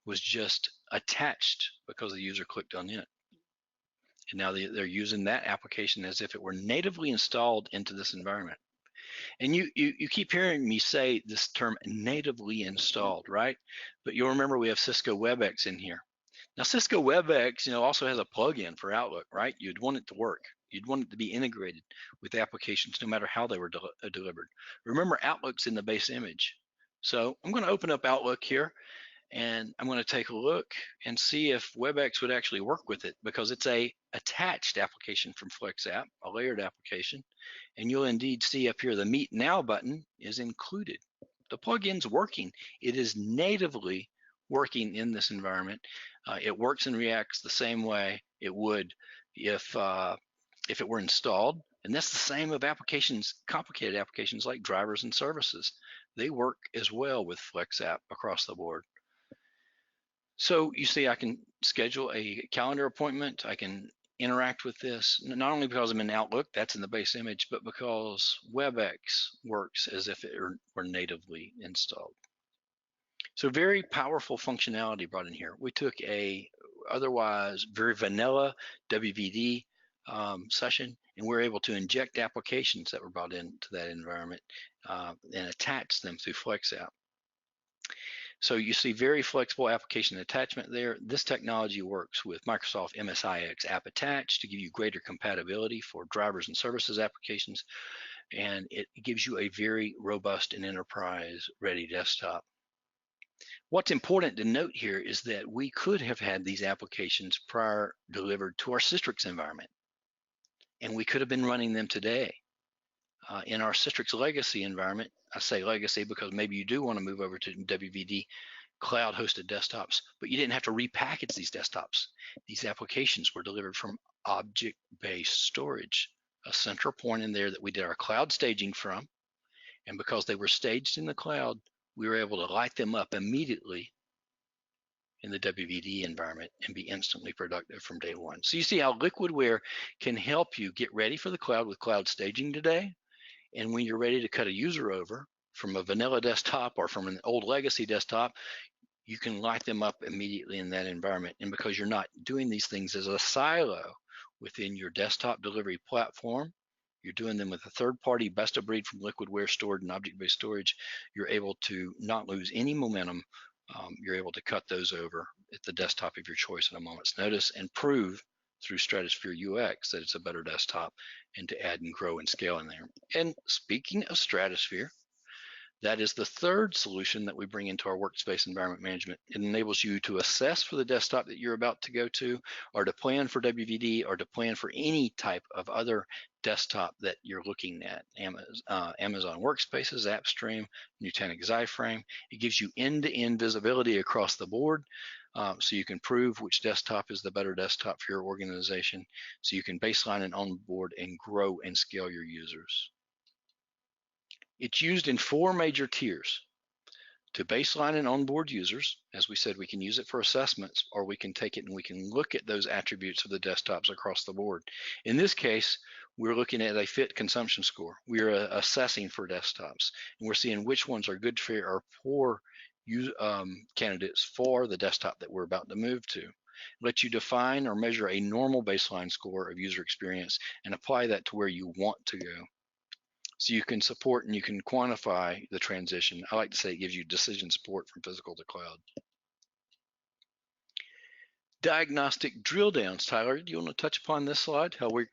was just attached because the user clicked on it. And now they're using that application as if it were natively installed into this environment. And you keep hearing me say this term natively installed, right? But you'll remember we have Cisco WebEx in here. Now Cisco WebEx, also has a plugin for Outlook, right? You'd want it to work. You'd want it to be integrated with applications no matter how they were delivered. Remember, Outlook's in the base image. So I'm going to open up Outlook here, and I'm going to take a look and see if WebEx would actually work with it, because it's a attached application from FlexApp, a layered application. And you'll indeed see up here the Meet Now button is included. The plugin's working. It is natively working in this environment. It works and reacts the same way it would if it were installed. And that's the same of applications, complicated applications like drivers and services. they work as well with FlexApp across the board. So you see, I can schedule a calendar appointment. I can interact with this, not only because I'm in Outlook, that's in the base image, but because WebEx works as if it were natively installed. So very powerful functionality brought in here. We took a otherwise very vanilla WVD session, and we're able to inject applications that were brought into that environment and attach them through FlexApp. So you see very flexible application attachment there. This technology works with Microsoft MSIX App Attach to give you greater compatibility for drivers and services applications, and it gives you a very robust and enterprise-ready desktop. What's important to note here is that we could have had these applications prior delivered to our Cistrix environment, and we could have been running them today. In our Cistrix legacy environment, I say legacy because maybe you do want to move over to WVD cloud hosted desktops, but you didn't have to repackage these desktops. These applications were delivered from object-based storage, a central point in there that we did our cloud staging from. And because they were staged in the cloud, we were able to light them up immediately in the WVD environment and be instantly productive from day one. So you see how Liquidware can help you get ready for the cloud with cloud staging today. And when you're ready to cut a user over from a vanilla desktop or from an old legacy desktop, you can light them up immediately in that environment. And because you're not doing these things as a silo within your desktop delivery platform, you're doing them with a third-party best of breed from Liquidware stored in object-based storage, you're able to not lose any momentum. You're able to cut those over at the desktop of your choice at a moment's notice and prove through Stratosphere UX that it's a better desktop and to add and grow and scale in there. And speaking of Stratosphere, that is the third solution that we bring into our workspace environment management. It enables you to assess for the desktop that you're about to go to, or to plan for WVD, or to plan for any type of other desktop that you're looking at. Amazon Workspaces, AppStream, Nutanix XiFrame. It gives you end-to-end visibility across the board, so you can prove which desktop is the better desktop for your organization, so you can baseline and onboard and grow and scale your users. It's used in 4 major tiers. To baseline and onboard users, as we said, we can use it for assessments, or we can take it and we can look at those attributes of the desktops across the board. In this case, we're looking at a fit consumption score. We're assessing for desktops, and we're seeing which ones are good for or poor candidates for the desktop that we're about to move to. Let you define or measure a normal baseline score of user experience and apply that to where you want to go. So you can support and you can quantify the transition. I like to say it gives you decision support from physical to cloud. Diagnostic drill downs. Tyler, do you want to touch upon this slide, how we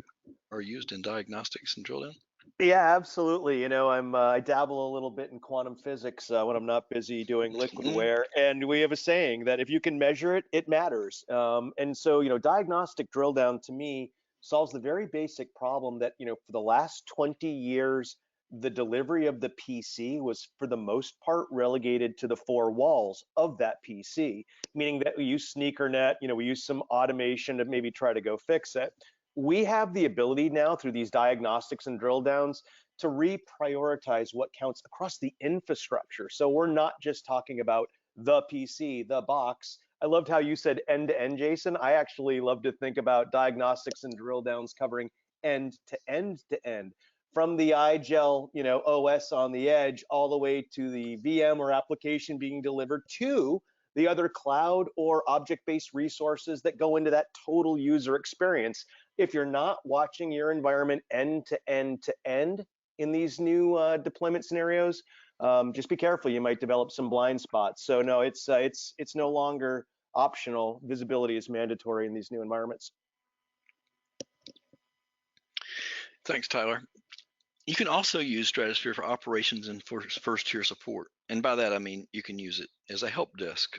are used in diagnostics and drill down? Yeah, absolutely. You know, I dabble a little bit in quantum physics when I'm not busy doing Liquidware, and we have a saying that if you can measure it, it matters. And so, you know, diagnostic drill down to me solves the very basic problem that, you know, for the last 20 years, the delivery of the PC was for the most part relegated to the 4 walls of that PC, meaning that we use SneakerNet, you know, we use some automation to maybe try to go fix it. We have the ability now through these diagnostics and drill downs to reprioritize what counts across the infrastructure. So we're not just talking about the PC, the box. I loved how you said end to end, Jason. I actually love to think about diagnostics and drill downs covering end to end to end, from the iGel, you know, OS on the edge all the way to the VM or application being delivered to the other cloud or object-based resources that go into that total user experience. If you're not watching your environment end to end to end in these new deployment scenarios, just be careful. You might develop some blind spots. So no, it's no longer optional. Visibility is mandatory in these new environments. Thanks, Tyler. You can also use Stratosphere for operations and for first tier support. And by that, I mean you can use it as a help desk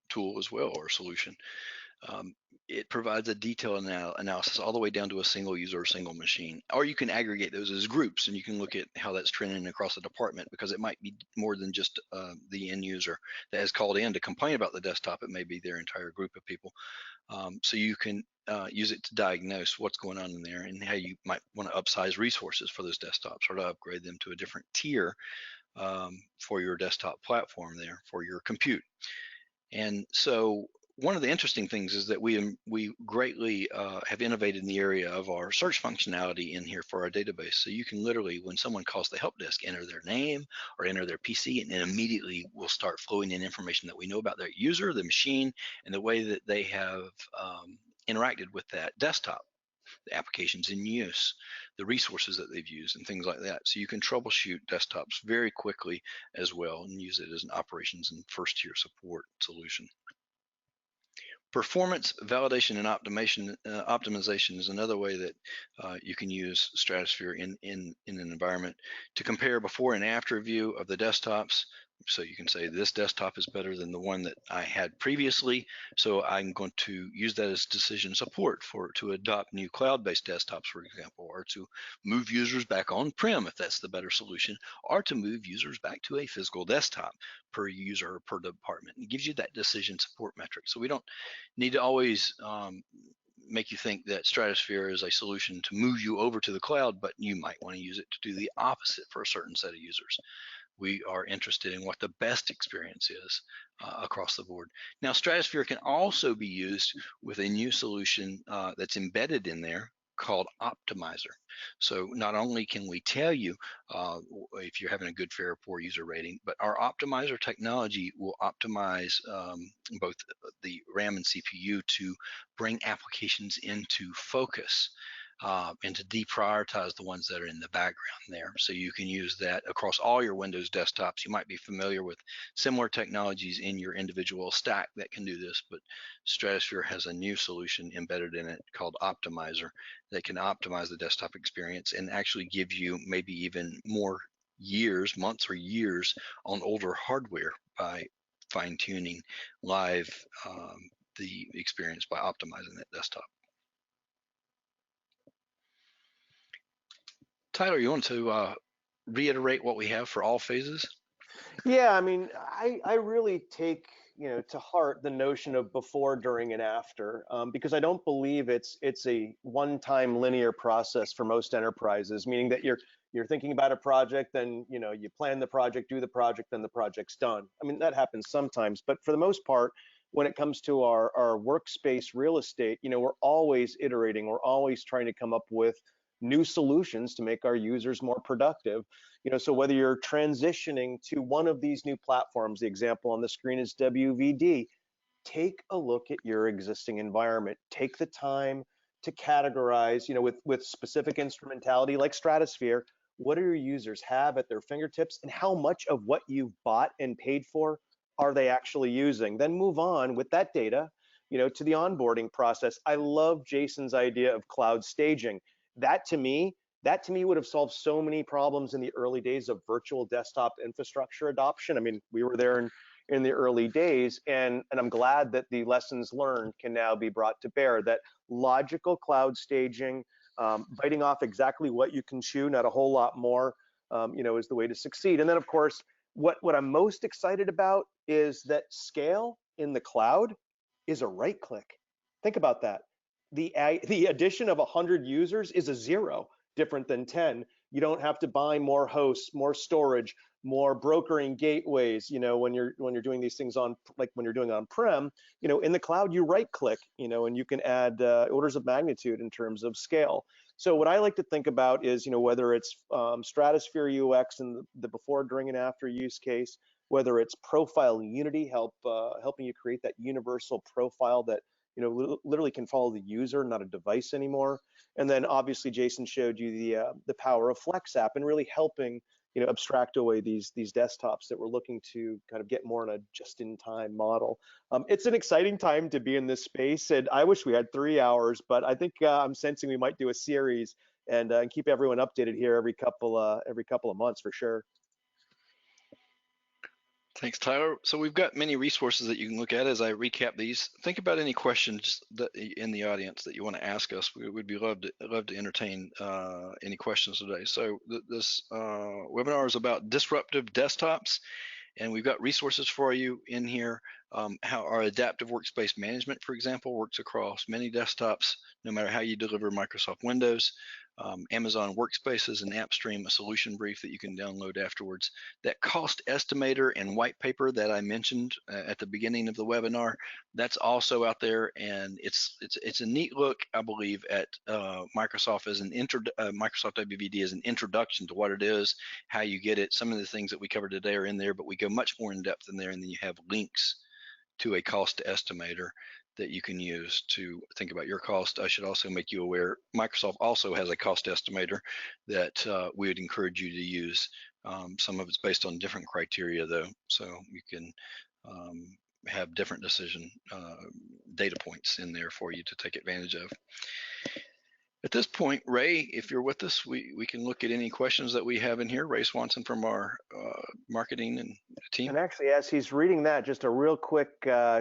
tool as well, or solution. It provides a detailed analysis all the way down to a single user or single machine. Or you can aggregate those as groups, and you can look at how that's trending across a department, because it might be more than just the end user that has called in to complain about the desktop. It may be their entire group of people. So you can use it to diagnose what's going on in there and how you might want to upsize resources for those desktops, or to upgrade them to a different tier for your desktop platform there for your compute. And so one of the interesting things is that we greatly have innovated in the area of our search functionality in here for our database. So you can literally, when someone calls the help desk, enter their name or enter their PC, and then immediately will start flowing in information that we know about their user, the machine, and the way that they have interacted with that desktop, the applications in use, the resources that they've used, and things like that. So you can troubleshoot desktops very quickly as well and use it as an operations and first tier support solution. Performance validation and optimization is another way that you can use Stratosphere in an environment to compare before and after view of the desktops. So you can say this desktop is better than the one that I had previously. So I'm going to use that as decision support to adopt new cloud-based desktops, for example, or to move users back on-prem if that's the better solution, or to move users back to a physical desktop per user or per department. It gives you that decision support metric. So we don't need to always make you think that Stratosphere is a solution to move you over to the cloud, but you might want to use it to do the opposite for a certain set of users. We are interested in what the best experience is across the board. Now, Stratosphere can also be used with a new solution that's embedded in there called Optimizer. So not only can we tell you if you're having a good, fair, or poor user rating, but our Optimizer technology will optimize both the RAM and CPU to bring applications into focus. And to deprioritize the ones that are in the background there. So you can use that across all your Windows desktops. You might be familiar with similar technologies in your individual stack that can do this, but Stratosphere has a new solution embedded in it called Optimizer that can optimize the desktop experience and actually give you maybe even more years, months or years on older hardware by fine-tuning live the experience by optimizing that desktop. Tyler, you want to reiterate what we have for all phases? Yeah, I mean, I really take to heart the notion of before, during, and after, because I don't believe it's a one-time linear process for most enterprises, meaning that you're thinking about a project, then you plan the project, do the project, then the project's done. I mean, that happens sometimes, but for the most part, when it comes to our workspace real estate, we're always iterating, we're always trying to come up with new solutions to make our users more productive. So whether you're transitioning to one of these new platforms, the example on the screen is WVD, take a look at your existing environment. Take the time to categorize, with specific instrumentality like Stratosphere, what do your users have at their fingertips and how much of what you've bought and paid for are they actually using? Then move on with that data, to the onboarding process. I love Jason's idea of cloud staging. That to me would have solved so many problems in the early days of virtual desktop infrastructure adoption. I mean, we were there in the early days, and I'm glad that the lessons learned can now be brought to bear. That logical cloud staging, biting off exactly what you can chew, not a whole lot more, is the way to succeed. And then, of course, what I'm most excited about is that scale in the cloud is a right click. Think about that. The addition of 100 users is a 0, different than 10. You don't have to buy more hosts, more storage, more brokering gateways. When you're doing these things when you're doing on-prem, in the cloud, you right click, and you can add orders of magnitude in terms of scale. So what I like to think about is, whether it's Stratosphere UX and the before, during, and after use case, whether it's Profile Unity, helping you create that universal profile that literally can follow the user, not a device anymore. And then obviously Jason showed you the power of Flex App and really helping abstract away these desktops that we're looking to kind of get more in a just-in-time model. It's an exciting time to be in this space, and I wish we had 3 hours, but I think I'm sensing we might do a series and keep everyone updated here every couple of months for sure. Thanks, Tyler. So we've got many resources that you can look at as I recap these. Think about any questions that in the audience that you want to ask us. We would be love to entertain any questions today. So this webinar is about disruptive desktops, and we've got resources for you in here. How our adaptive workspace management, for example, works across many desktops, no matter how you deliver Microsoft Windows. Amazon Workspaces and AppStream, a solution brief that you can download afterwards. That cost estimator and white paper that I mentioned at the beginning of the webinar, that's also out there, and it's a neat look, I believe, at Microsoft as an Microsoft WVD as an introduction to what it is, how you get it. Some of the things that we covered today are in there, but we go much more in depth in there, and then you have links to a cost estimator that you can use to think about your cost. I should also make you aware, Microsoft also has a cost estimator that we would encourage you to use. Some of it's based on different criteria though, so you can have different decision data points in there for you to take advantage of. At this point, Ray, if you're with us, we can look at any questions that we have in here. Ray Swanson from our marketing and team. And actually, as he's reading that, just a real quick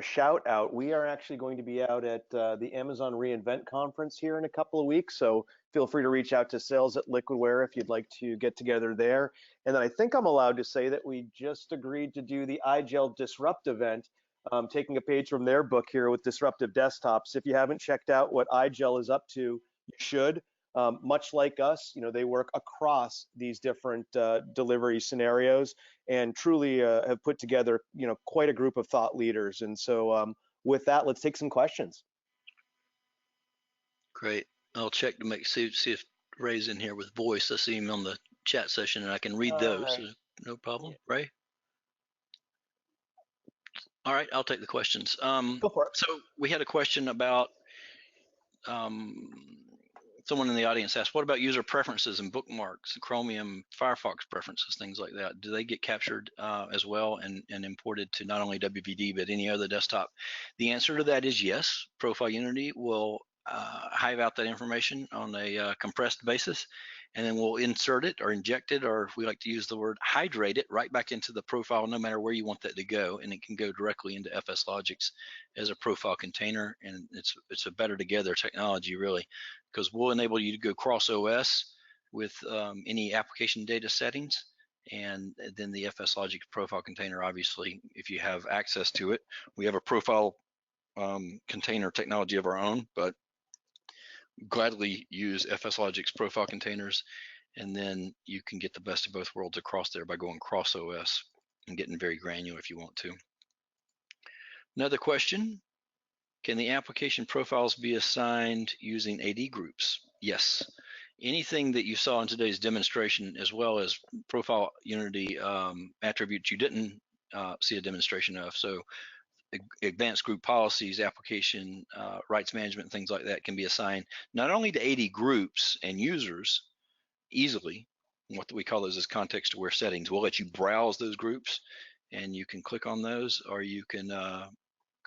shout out. We are actually going to be out at the Amazon reInvent conference here in a couple of weeks. So feel free to reach out to sales at Liquidware if you'd like to get together there. And then I think I'm allowed to say that we just agreed to do the iGel Disruptive event, taking a page from their book here with Disruptive Desktops. If you haven't checked out what iGel is up to, you should. Much like us, they work across these different delivery scenarios and truly have put together, quite a group of thought leaders. And so with that, let's take some questions. Great. I'll check to see if Ray's in here with voice. I see him on the chat session and I can read those. So no problem. Ray? All right, I'll take the questions. Go for it. So we had a question about someone in the audience asked, what about user preferences and bookmarks, Chromium, Firefox preferences, things like that? Do they get captured as well and imported to not only WVD, but any other desktop? The answer to that is yes. Profile Unity will hive out that information on a compressed basis, and then we'll insert it or inject it, or if we like to use the word hydrate it, right back into the profile, no matter where you want that to go, and it can go directly into FSLogix as a profile container, and it's a better together technology, really, because we'll enable you to go cross OS with any application data settings, and then the FSLogix profile container, obviously, if you have access to it. We have a profile container technology of our own, but gladly use FSLogix profile containers, and then you can get the best of both worlds across there by going cross OS and getting very granular if you want to. Another question, can the application profiles be assigned using AD groups? Yes. Anything that you saw in today's demonstration, as well as Profile Unity attributes you didn't see a demonstration of, so advanced group policies, application rights management, things like that can be assigned not only to AD groups and users easily. What we call those is context-aware settings. We'll let you browse those groups and you can click on those, or you can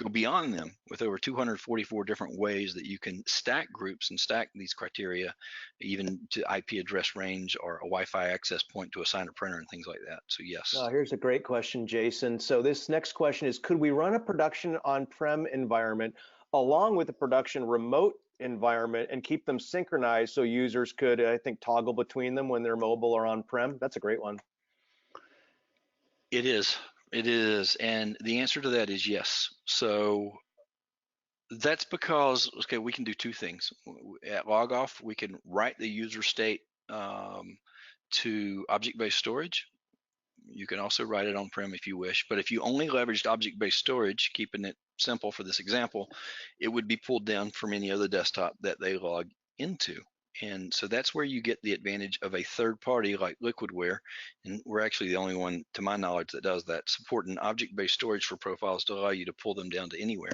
go beyond them with over 244 different ways that you can stack groups and stack these criteria, even to IP address range or a Wi-Fi access point to assign a printer and things like that. So yes. Here's a great question, Jason. So this next question is, could we run a production on-prem environment along with a production remote environment and keep them synchronized so users could, I think, toggle between them when they're mobile or on-prem? That's a great one. It is. It is, and the answer to that is yes. So that's because, okay, we can do two things. At logoff, we can write the user state to object-based storage. You can also write it on-prem if you wish, but if you only leveraged object-based storage, keeping it simple for this example, it would be pulled down from any other desktop that they log into. And so that's where you get the advantage of a third party like Liquidware, and we're actually the only one, to my knowledge, that does that, supporting object-based storage for profiles to allow you to pull them down to anywhere.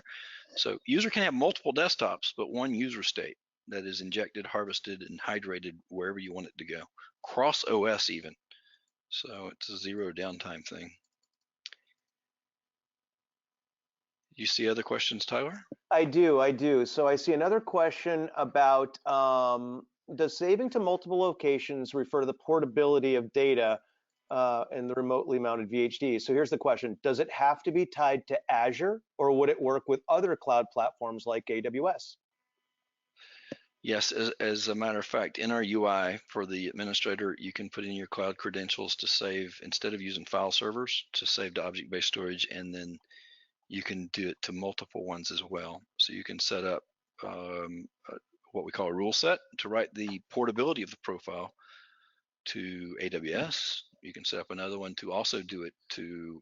So user can have multiple desktops, but one user state that is injected, harvested, and hydrated wherever you want it to go, cross OS even. So it's a zero downtime thing. You see other questions, Tyler? I do. So I see another question about, does saving to multiple locations refer to the portability of data in the remotely mounted VHD? So here's the question. Does it have to be tied to Azure, or would it work with other cloud platforms like AWS? Yes, as a matter of fact, in our UI for the administrator, you can put in your cloud credentials to save, instead of using file servers, to save to object-based storage, and then you can do it to multiple ones as well. So you can set up what we call a rule set to write the portability of the profile to AWS. You can set up another one to also do it to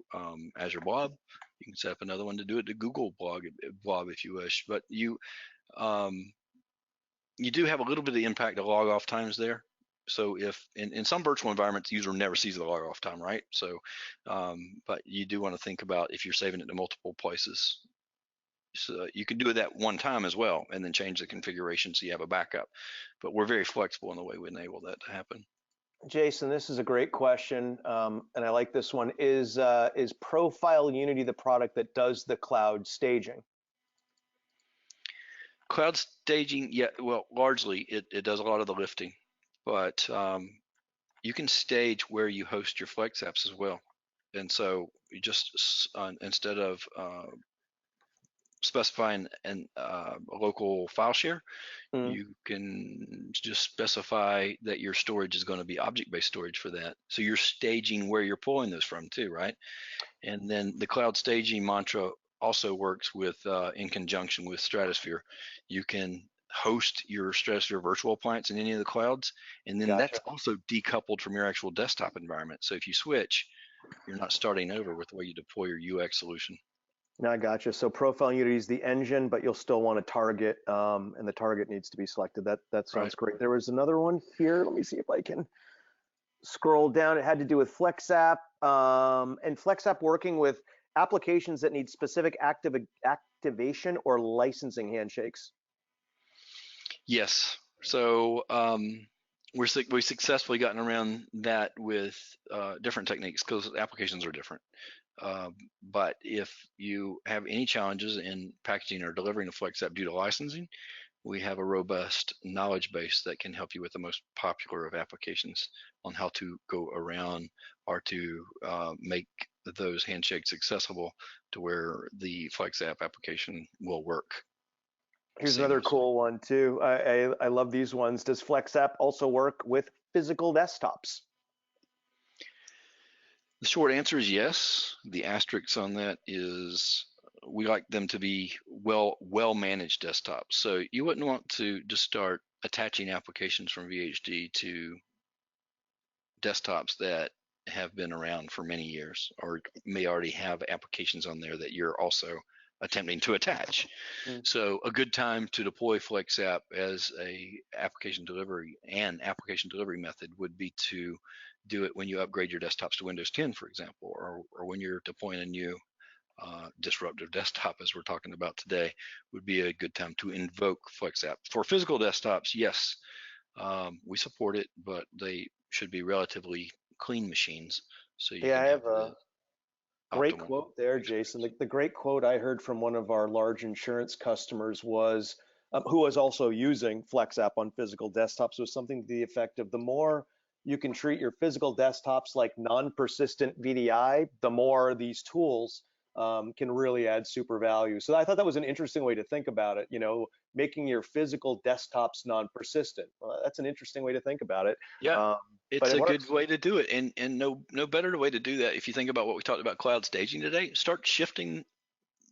Azure Blob. You can set up another one to do it to Google Blob if you wish. But you do have a little bit of impact of log off times there. So if in some virtual environments, the user never sees the log off time, right? So, but you do want to think about if you're saving it to multiple places. So you can do it that one time as well, and then change the configuration so you have a backup. But we're very flexible in the way we enable that to happen. Jason, this is a great question, and I like this one. Is Profile Unity the product that does the cloud staging? Cloud staging, yeah, well, largely it does a lot of the lifting, but you can stage where you host your Flex apps as well. And so you just, instead of specifying a local file share, you can just specify that your storage is going to be object-based storage for that. So you're staging where you're pulling those from too, right? And then the cloud staging mantra also works with in conjunction with Stratosphere. You can host your Stratosphere virtual appliance in any of the clouds, and then that's also decoupled from your actual desktop environment. So if you switch, you're not starting over with the way you deploy your UX solution. No, I gotcha. So Profile Unity is the engine, but you'll still want to target, and the target needs to be selected. That sounds great. There was another one here. Let me see if I can scroll down. It had to do with FlexApp, and FlexApp working with applications that need specific activation or licensing handshakes. Yes. So we've successfully gotten around that with different techniques because applications are different. But if you have any challenges in packaging or delivering a FlexApp due to licensing, we have a robust knowledge base that can help you with the most popular of applications on how to go around or to make those handshakes accessible to where the FlexApp application will work. Here's another cool one too. I love these ones. Does FlexApp also work with physical desktops? The short answer is yes. The asterisk on that is we like them to be well managed desktops. So you wouldn't want to just start attaching applications from VHD to desktops that have been around for many years or may already have applications on there that you're also attempting to attach. So a good time to deploy FlexApp as a application delivery method would be to do it when you upgrade your desktops to Windows 10, for example, or when you're deploying a new disruptive desktop, as we're talking about today, would be a good time to invoke FlexApp. For physical desktops, yes, we support it, but they should be relatively clean machines. So you can have a great quote there, Jason. The great quote I heard from one of our large insurance customers was, who was also using FlexApp on physical desktops, was something to the effect of, the more you can treat your physical desktops like non-persistent VDI, the more these tools can really add super value. So I thought that was an interesting way to think about it, making your physical desktops non-persistent. Well, that's an interesting way to think about it. Yeah, it's a good way to do it. And no better way to do that, if you think about what we talked about cloud staging today, start shifting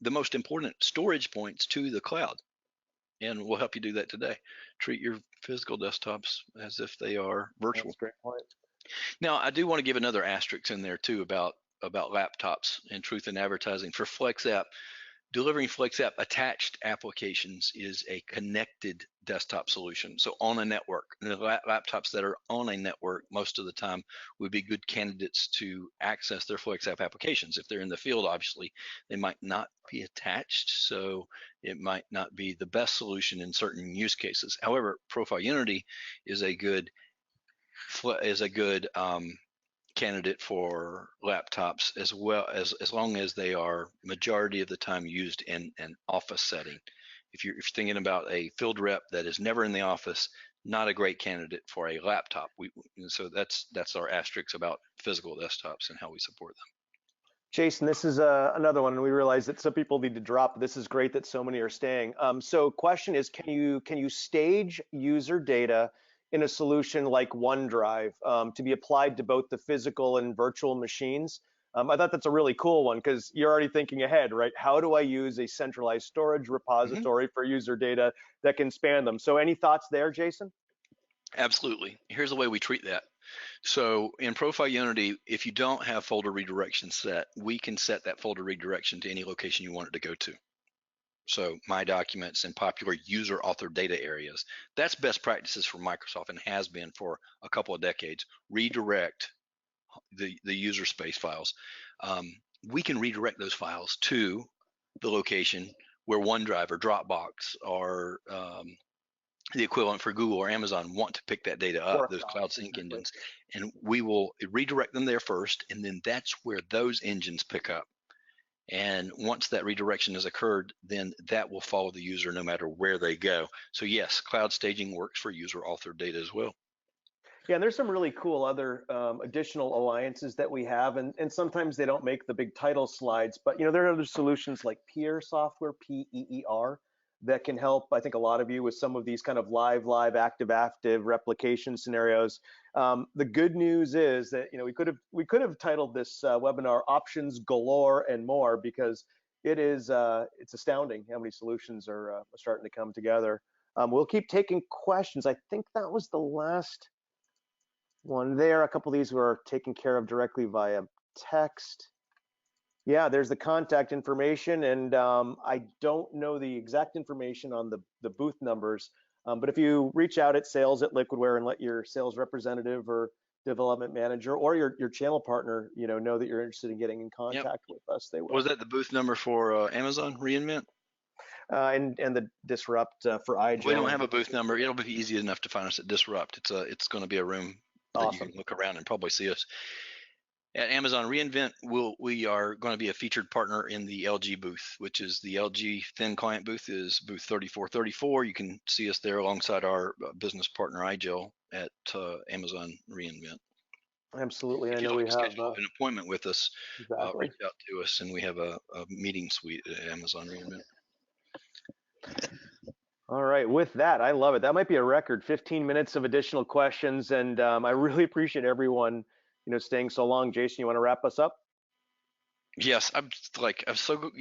the most important storage points to the cloud. And we'll help you do that today. Treat your physical desktops as if they are virtual. That's a great point. Now, I do want to give another asterisk in there too about laptops and truth in advertising. For FlexApp, delivering FlexApp attached applications is a connected desktop solution. So on a network, the laptops that are on a network most of the time would be good candidates to access their FlexApp applications. If they're in the field, obviously, they might not be attached, so it might not be the best solution in certain use cases. However, Profile Unity is a good candidate for laptops as well, as long as they are majority of the time used in an office setting. If you're thinking about a field rep that is never in the office, not a great candidate for a laptop. So that's our asterisk about physical desktops and how we support them. Jason, this is another one, and we realize that some people need to drop. This is great that so many are staying. So question is, can you stage user data in a solution like OneDrive to be applied to both the physical and virtual machines? I thought that's a really cool one because you're already thinking ahead, right? How do I use a centralized storage Mhm. repository for user data that can span them? So any thoughts there, Jason? Absolutely. Here's the way we treat that. So in Profile Unity, if you don't have folder redirection set, we can set that folder redirection to any location you want it to go to. So my documents and popular user authored data areas. That's best practices for Microsoft and has been for a couple of decades. Redirect the user space files. We can redirect those files to the location where OneDrive or Dropbox or the equivalent for Google or Amazon want to pick that data up, Or those not, cloud sync exactly. engines, and we will redirect them there first, and then that's where those engines pick up. And once that redirection has occurred, then that will follow the user no matter where they go. So yes, cloud staging works for user authored data as well. Yeah, and there's some really cool other additional alliances that we have, and sometimes they don't make the big title slides, but there are other solutions like Peer Software, PEER, that can help. I think a lot of you with some of these kind of live, active replication scenarios. The good news is that we could have titled this webinar "Options Galore and More" because it's astounding how many solutions are starting to come together. We'll keep taking questions. I think that was the last one there. A couple of these were taken care of directly via text. Yeah, there's the contact information, and I don't know the exact information on the booth numbers, but if you reach out at sales at Liquidware and let your sales representative or development manager or your channel partner, know that you're interested in getting in Yep. contact with us, they Was will. that the booth number for Amazon reInvent? And the Disrupt for We don't IGEL. have a booth number. It'll be easy enough to find us at Disrupt. It's going to be a room that you can Awesome. look around and probably see us. At Amazon reInvent, we are going to be a featured partner in the LG booth, which is the LG Thin Client booth, is booth 3434. You can see us there alongside our business partner IGEL at Amazon reInvent. Absolutely. I If you'd know like we to have schedule an appointment with us, exactly. reach out to us, and we have a meeting suite at Amazon reInvent. All right, with that, I love it. That might be a record, 15 minutes of additional questions, and I really appreciate everyone, staying so long. Jason, you want to wrap us up? Yes, I'm so,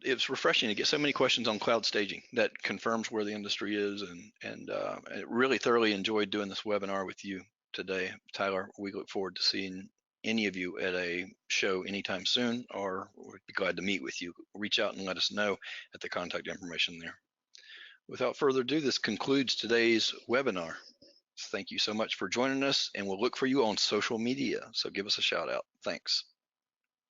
it's refreshing to get so many questions on cloud staging. That confirms where the industry is, and I really thoroughly enjoyed doing this webinar with you today, Tyler. We look forward to seeing any of you at a show anytime soon, or we'd be glad to meet with you. Reach out and let us know at the contact information there. Without further ado, this concludes today's webinar. Thank you so much for joining us, and we'll look for you on social media. So give us a shout out. Thanks.